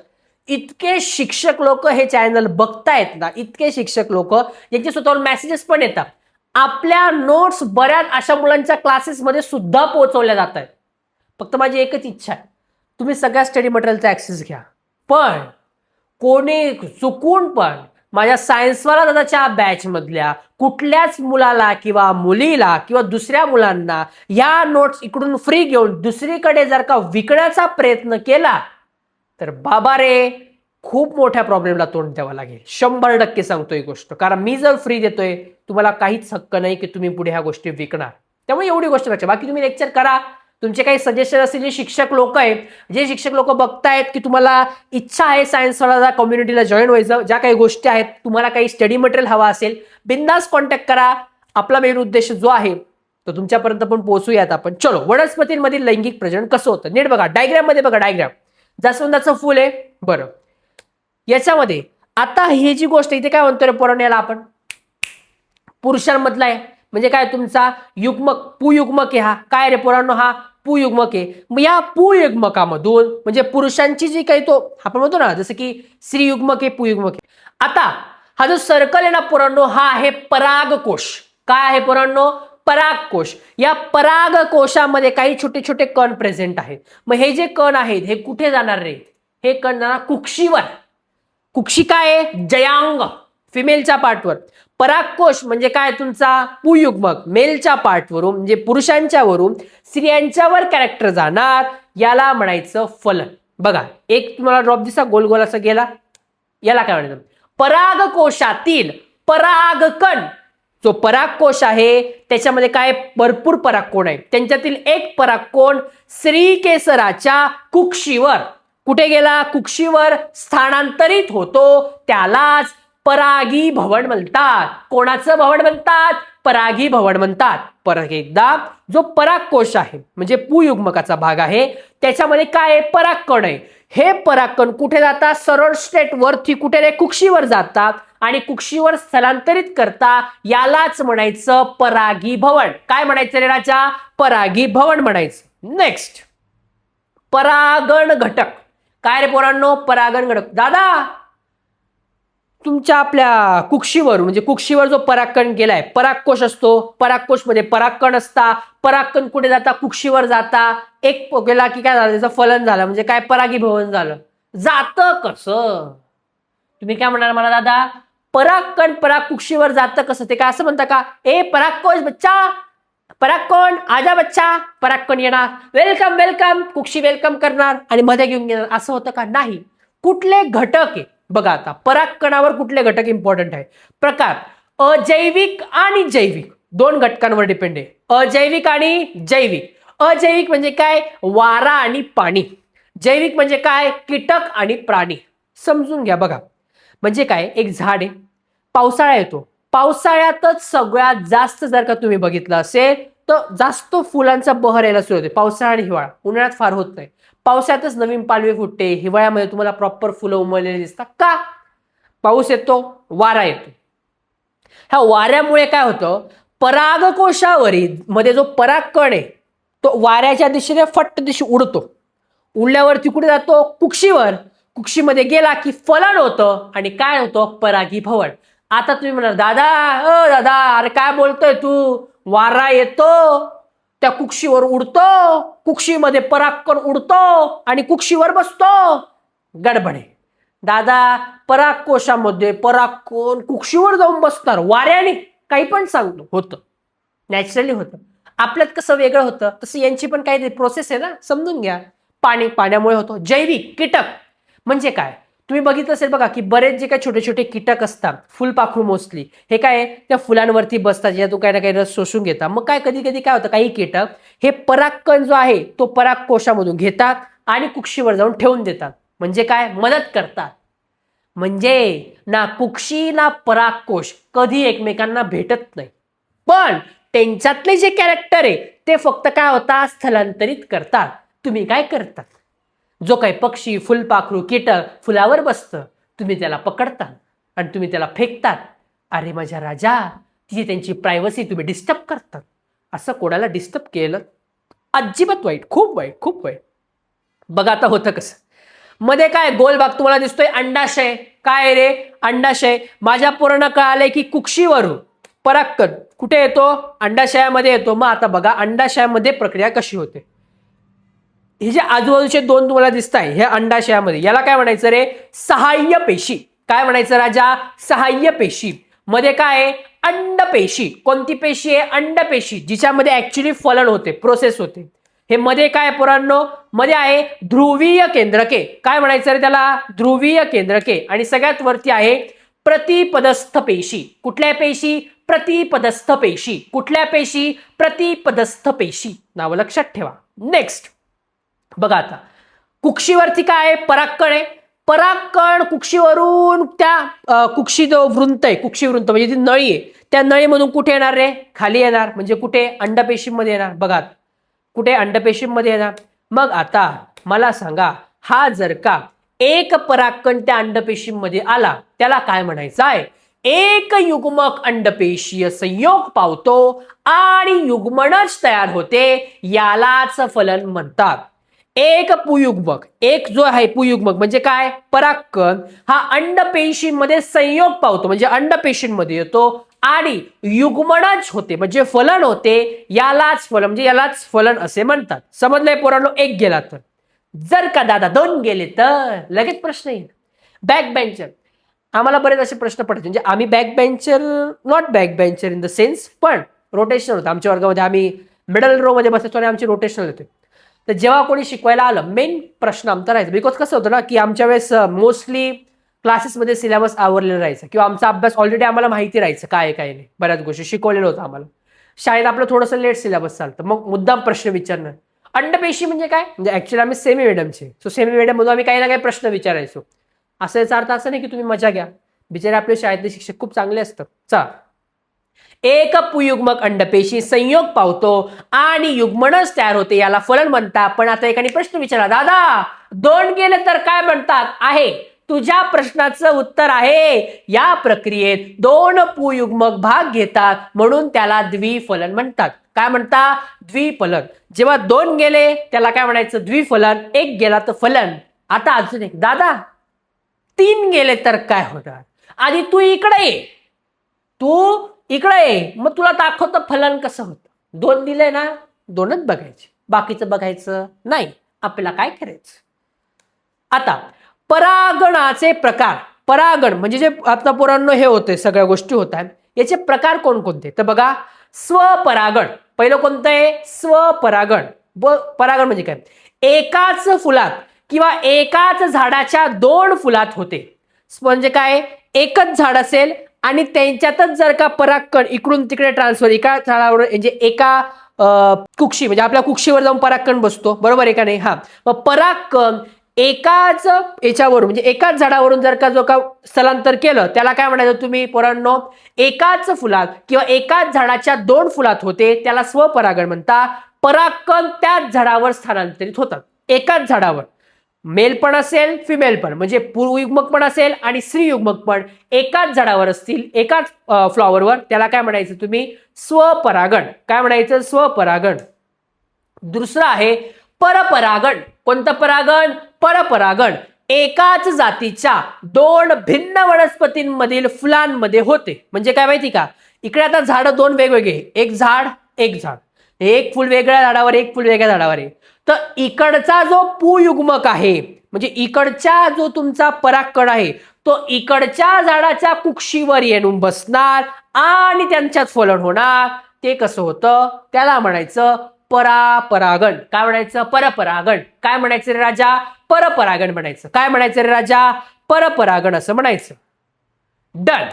इतके शिक्षक लोक हे चॅनल बघतायत ना, इतके शिक्षक लोक यांचे स्वतःवर मेसेजेस पण येतात. आपल्या नोट्स बऱ्याच अशा मुलांच्या क्लासेसमध्ये सुद्धा पोहोचवल्या जात आहेत. फक्त माझी एकच इच्छा आहे, तुम्ही सगळ्या स्टडी मटेरियलचा ऍक्सेस घ्या, पण कोणी चुकून पण माझ्या सायन्सवाला दादाच्या बॅच मधल्या कुठल्याच मुलाला किंवा मुलीला किंवा दुसऱ्या मुलांना या नोट्स इकडून फ्री घेऊन दुसरीकडे जर का विकण्याचा प्रयत्न केला तर बाबा रे खूप मोठ्या प्रॉब्लेमला तोंड द्यावं लागेल. 100% सांगतोय ही गोष्ट. कारण मी जर फ्री देतोय तुम्हाला काहीच हक्क नाही की तुम्ही पुढे ह्या गोष्टी विकणार. त्यामुळे एवढी गोष्ट लक्षात. बाकी तुम्ही लेक्चर करा, तुमचे काही सजेशन असतील, जे शिक्षक लोक आहेत, जे शिक्षक लोक बघतायत की तुम्हाला इच्छा आहे सायन्सवाला कम्युनिटीला जॉईन व्हायचं, ज्या काही गोष्टी आहेत, तुम्हाला काही स्टडी मटेरियल हवा असेल, बिंदास कॉन्टॅक्ट करा. आपला मेन उद्देश जो आहे तो तुमच्यापर्यंत पण पोहोचूयात आपण. चलो, वनस्पतींमधील लैंगिक प्रजनन कसं होतं नीट बघा. डायग्राम मध्ये बघा. डायग्राम जास्वंदाचं फुल आहे. बरं, याच्यामध्ये आता ही जी गोष्ट इथे काय म्हणतोय पोरांनो, याला आपण पुरुषांमधला आहे. म्हणजे काय, तुमचा युग्मक पुयुग्मक आहे. हा काय रे पोरांनो, हा पुयुग्मक आहे. मग या पुयुग्मकामधून म्हणजे पुरुषांची जी काही तो आपण म्हणतो ना, जसं की स्त्रीयुग्मक आहे, पुयुग्मक आहे. आता हा जो सर्कल आहे ना पोरांनो, हा आहे परागकोश. काय आहे पोरांनो, परागकोश. या परागकोशामध्ये काही छोटे छोटे कण प्रेझेंट आहेत. मग हे जे कण आहेत हे कुठे जाणार रे, हे कण जाणार कुक्षीवर. कुक्षी काय आहे, जयांग फिमेलच्या पार्टवर. परागकोश म्हणजे काय, तुमचा पुयुग्मक मेलच्या पार्टवरून म्हणजे पुरुषांच्या वरून स्त्रियांच्यावर कॅरेक्टर जाणार. याला म्हणायचं फलन. बघा, एक तुम्हाला ड्रॉप दिसा गोल गोल असं गेला, याला काय म्हणायचं, परागकोशातील परागकण. जो परागकोश आहे त्याच्यामध्ये काय भरपूर परागकोण आहे. त्यांच्यातील एक परागकोण स्त्रीकेसराच्या कुक्षीवर कुठे गेला, कुक्षीवर स्थानांतरित होतो. त्यालाच परागी भवन म्हणतात. कोणाचं भवन म्हणतात, परागी भवन म्हणतात. परत एकदा, जो परागकोश आहे म्हणजे पुयुग्मकाचा भाग आहे, त्याच्यामध्ये काय आहे, परागकण आहे. हे परागकण कुठे जातात, सरळ स्ट्रेट वरती कुठे रे, कुक्षीवर जातात आणि कुक्षीवर स्थलांतरित करता. यालाच म्हणायचं परागी भवन. काय म्हणायचं रे राजा, परागी भवन म्हणायचं. नेक्स्ट, परागण घटक. काय रे पोरांनो, परागण घटक. दादा तुमच्या आपल्या कुक्षीवर म्हणजे कुक्षीवर जो परागकण गेलाय, परागकोश असतो, परागकोश मध्ये परागकण असता. परागकण कुठे जाता, कुक्षीवर जाता. एक गेला की काय झालं, त्याचं फलन झालं म्हणजे काय, परागीभवन झालं. जातं कसं, तुम्ही काय म्हणाल मला, दादा परागकण पराग कुक्षीवर जातं कसं, ते काय असं म्हणता का, ए परागकोश बच्चा, परागकण आजा बच्चा, परागकण येणार, वेलकम वेलकम, कुक्षी वेलकम करणार आणि मध्ये घेऊन घेणार, असं होतं का, नाही. कुठले घटक आहे बघा. आता परागकणावर कुठले घटक इम्पॉर्टंट आहे, प्रकार अजैविक आणि जैविक, दोन घटकांवर डिपेंड आहे. अजैविक आणि जैविक. अजैविक म्हणजे काय, वारा आणि पाणी. जैविक म्हणजे काय, कीटक आणि प्राणी. समजून घ्या. बघा म्हणजे काय, एक झाड आहे, पावसाळा येतो, पावसाळ्यातच सगळ्यात जास्त जर का तुम्ही बघितलं असेल तर जास्त फुलांचा बहर यायला सुरू होते. पावसाळा आणि हिवाळा, उन्हाळ्यात फार होत नाही. पावसाळ्यातच नवीन पालवी फुटते, हिवाळ्यामध्ये तुम्हाला प्रॉपर फुलं उमललेली दिसतात. का, पाऊस येतो, वारा येतो. ह्या वाऱ्यामुळे काय होतं, परागकोशावरील मध्ये जो परागकण आहे तो वाऱ्याच्या दिशेने फट्ट दिशे उडतो. उडल्यावरती कुठे जातो, कुक्षीवर. कुक्षीमध्ये गेला की फलन होतं आणि काय होतं, परागी भवन. आता तुम्ही म्हणाल, दादा दादा अरे काय बोलतोय तू, वारा येतो, त्या कुक्षीवर उडतो, कुक्षीमध्ये परागकण उडतो आणि कुक्षीवर बसतो. गडबडे दादा, परागकोशामध्ये परागकण कुक्षीवर जाऊन बसणार वाऱ्याने, काही पण सांगतो, होतं नॅचरली होतं. आपल्यात कसं वेगळं होतं तसं यांची पण काही प्रोसेस आहे ना, समजून घ्या. पाण्यामुळे होतो. जैविक कीटक म्हणजे काय, तुम्ही बघितलं असेल बघा की बरेच जे काही छोटे छोटे कीटक असतात, फुलपाखरू मोस्टली, हे काय त्या फुलांवरती बसतात, ज्यातून काही ना काही रस शोषून घेतात. मग काय कधी कधी काय होतं, काही कीटक हे परागकण जो आहे तो परागकोशामधून घेतात आणि कुक्षीवर जाऊन ठेवून देतात. म्हणजे काय, मदत करतात. म्हणजे ना कुक्षी ना परागकोश कधी एकमेकांना भेटत नाही, पण त्यांच्यातले जे कॅरेक्टर आहे ते फक्त काय होतात, स्थलांतरित करतात. तुम्ही काय करतात, जो काही पक्षी, फुलपाखरू, कीटक फुलावर बसतं, तुम्ही त्याला पकडता आणि तुम्ही त्याला फेकतात. अरे माझ्या राजा, ती त्यांची प्रायव्हसी तुम्ही डिस्टर्ब करतात. असं कोणाला डिस्टर्ब केलं अजिबात वाईट, खूप वाईट, खूप वाईट. बघा आता होतं कसं, मध्ये काय गोल भाग तुम्हाला दिसतोय, अंडाशय. काय रे, अंडाशय. माझ्या पूर्ण कळालंय की कुक्षीवरून परागकण कुठे येतो, अंडाशयामध्ये येतो. मग आता बघा अंडाशयामध्ये प्रक्रिया कशी होते. हे जे आजूबाजूचे दोन तुम्हाला दिसत आहे हे अंडाशयामध्ये, याला काय म्हणायचं रे, सहाय्य पेशी. काय म्हणायचं राजा? सहाय्य पेशी. मध्ये काय आहे? अंडपेशी. कोणती पेशी आहे? अंडपेशी, जिच्यामध्ये ऍक्च्युली फलन होते, प्रोसेस होते. हे मध्ये काय पोरांनो? मध्ये आहे ध्रुवीय केंद्रके. काय म्हणायचं रे त्याला? ध्रुवीय केंद्रके. आणि सगळ्यात वरती आहे प्रतिपदस्थ पेशी. कुठल्या पेशी? प्रतिपदस्थ पेशी. कुठल्या पेशी? प्रतिपदस्थ पेशी. नाव लक्षात ठेवा. नेक्स्ट बघा आता कुक्षीवरती काय आहे? परागकण आहे. परागकण कुक्षीवरून त्या कुक्षी जो वृंत आहे, कुक्षी वृंत म्हणजे ती नळी आहे, त्या नळीमधून कुठे येणार रे? खाली येणार. म्हणजे कुठे? अंडपेशीमध्ये येणार. बघा कुठे? अंडपेशीमध्ये येणार. मग आता मला सांगा, हा जर का एक परागकण त्या अंडपेशीमध्ये आला, त्याला काय म्हणायचं आहे? एक युग्मक अंडपेशीय संयोग पावतो आणि युग्मनच तयार होते, यालाच फलन म्हणतात. एक पुयुग्मक, एक जो आहे पुयुग्मक म्हणजे काय? परागकण हा अंडपेशीमध्ये संयोग पावतो म्हणजे अंडपेशीमध्ये येतो आणि युग्मनच होते म्हणजे फलन होते, यालाच फलन म्हणजे यालाच फलन असे म्हणतात. समजलंय पोरांनो? एक गेला तर. जर का दादा दोन गेले तर लगेच प्रश्न येईल. Back bencher. आम्हाला बरेच असे प्रश्न पडतात. म्हणजे आम्ही back bencher, not back bencher in the sense, पण रोटेशनल होतं आमच्या वर्गामध्ये. आम्ही मिडल रो मध्ये बसायचो आणि आमची रोटेशनल होते. तर जेव्हा कोणी शिकवायला आलं, मेन प्रश्न आमचा राहायचा. बिकॉज कसं होतं ना, की आमच्या वेळेस मोस्टली क्लासेसमध्ये सिलेबस आवरलेला राहायचा किंवा आमचा अभ्यास ऑलरेडी आम्हाला माहिती राहायचं काय काय नाही. बऱ्याच गोष्टी शिकवलेलं होतं आम्हाला. शाळेत आपलं थोडंसं लेट सिलेबस चालतं, मग मुद्दाम प्रश्न विचारणं. अंडपेशी म्हणजे काय? म्हणजे ऍक्च्युअली आम्ही सेमी मिडियमचे, सो सेमी मिडियममधून आम्ही काही ना काही प्रश्न विचारायचो. असं याचा अर्थ असं नाही की तुम्ही मजा घ्या, बिचारे आपले शाळेतले शिक्षक खूप चांगले असतात. चला, एक पुयुग्मक अंडपेशी संयोग पावतो आणि युग्मनच तयार होते, याला फलन म्हणतात. पण आता एकाने प्रश्न विचारला, दादा दोन गेले तर काय म्हणतात? आहे तुझ्या प्रश्नाचं उत्तर आहे, या प्रक्रियेत दोन पुयुग्मक भाग घेतात म्हणून त्याला द्विफलन म्हणतात. काय म्हणतात? द्विफलन. जेव्हा दोन गेले त्याला काय म्हणायचं? द्विफलन. एक गेला तर फलन. आता अजून एक, दादा तीन गेले तर काय होणार? आधी तू इकडे ये, तू इकडे ये, मग तुला दाखवतं फलन कसं होतं. दोन दिले ना, दोनच बघायचे, बाकीचं बघायचं नाही. आपल्याला काय करायचं? आता परागणाचे प्रकार. परागण म्हणजे जे आता पोरांनो हे होते, सगळ्या गोष्टी होत आहेत, याचे प्रकार कोणकोणते? तर बघा, स्वपरागण पहिलं कोणतं आहे? स्वपरागण. परागण म्हणजे काय? एकाच फुलात किंवा एकाच झाडाच्या दोन फुलात होते. म्हणजे काय? एकच झाड असेल आणि त्यांच्यातच जर का परागकण इकडून तिकडे ट्रान्सफर, एका झाडावर म्हणजे एका कुक्षी म्हणजे आपल्या कुक्षीवर जाऊन परागकण बसतो, बरोबर आहे का नाही? हा, मग परागकण एकाच याच्यावरून म्हणजे एकाच झाडावरून जर का जो का स्थलांतर केलं, त्याला काय म्हणायचं तुम्ही पोरांनो? एकाच फुलात किंवा एकाच झाडाच्या दोन फुलात होते, त्याला स्वपरागण म्हणतात. परागकण त्याच झाडावर स्थलांतरित होतात, एकाच झाडावर. मेल पण असेल, फिमेल पण, म्हणजे पुरुयुग्मक पण असेल आणि स्त्रीयुग्मक पण एकाच झाडावर असतील, एकाच फ्लॉवरवर, त्याला काय म्हणायचं तुम्ही? स्वपरागण. काय म्हणायचं? स्वपरागण. दुसरं आहे परपरागण. कोणतं परागण? परपरागण. एकाच जातीच्या दोन भिन्न वनस्पतींमधील फुलांमध्ये होते. म्हणजे काय माहिती का? इकडे आता झाड दोन वेगवेगळे, एक झाड एक झाड, एक फुल वेगळ्या झाडावर, एक फुल वेगळ्या झाडावर आहे. तर इकडचा जो पुयुग्मक आहे म्हणजे इकडचा जो तुमचा परागकण आहे, तो इकडच्या झाडाच्या कुक्षीवर येऊन बसणार आणि त्यांच्यात फलन होणार. ते कसं होतं? त्याला म्हणायचं परापरागण. काय म्हणायचं? परपरागण. काय म्हणायचं रे राजा? परपरागण म्हणायचं. काय म्हणायचं रे राजा? परपरागण असं म्हणायचं. डन.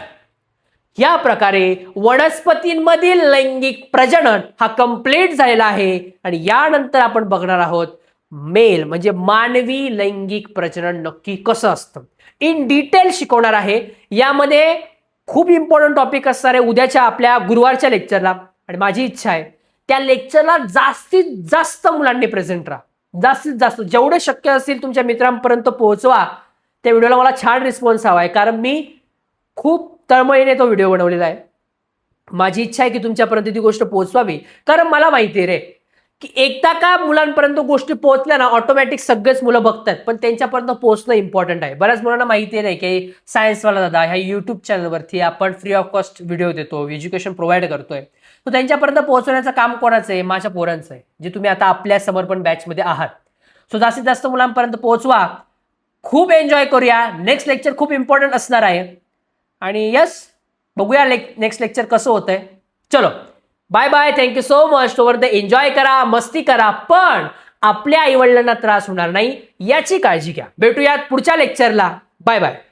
या प्रकारे वनस्पतींमधील लैंगिक प्रजनन हा कंप्लीट झालेला आहे आणि यानंतर आपण बघणार आहोत मेल म्हणजे मानवी लैंगिक प्रजनन नक्की कसं असतं, इन डिटेल शिकवणार आहे. यामध्ये खूप इम्पॉर्टंट टॉपिक असणार आहे उद्याच्या आपल्या गुरुवारच्या लेक्चरला. आणि माझी इच्छा आहे त्या लेक्चरला जास्तीत जास्त मुलांनी प्रेझेंट राहा. जास्तीत जास्त जेवढे शक्य असतील तुमच्या मित्रांपर्यंत पोहोचवा. त्या व्हिडिओला मला छान रिस्पॉन्स हवा आहे, कारण मी खूप तळमळीने तो व्हिडिओ बनवलेला आहे. माझी इच्छा आहे की तुमच्यापर्यंत ती गोष्ट पोहोचवावी, कारण मला माहिती आहे रे की एकदा का मुलांपर्यंत गोष्टी पोहोचल्या ना, ऑटोमॅटिक सगळेच मुलं बघतात, पण त्यांच्यापर्यंत पोहोचणं इम्पॉर्टंट आहे. बऱ्याच मुलांना माहिती नाही की सायन्सवाला दादा ह्या युट्यूब चॅनलवरती आपण फ्री ऑफ कॉस्ट व्हिडिओ देतो, एज्युकेशन प्रोव्हाइड करतोय. तो त्यांच्यापर्यंत पोहोचवण्याचं काम कोणाचं आहे? माझ्या पोरांचं आहे, जे तुम्ही आता आपल्या समर्पण बॅचमध्ये आहात. सो जास्तीत जास्त मुलांपर्यंत पोहोचवा. खूप एन्जॉय करूया. नेक्स्ट लेक्चर खूप इम्पॉर्टंट असणार आहे. आणि यस, बघूया नेक्स्ट लेक्चर कसं होतंय. चलो, bye bye. Thank you so much. तोवर द एन्जॉय करा, मस्ती करा, पण आपल्या आईवडिलांना त्रास होणार नाही याची काळजी घ्या. भेटूयात पुढच्या लेक्चरला. Bye bye.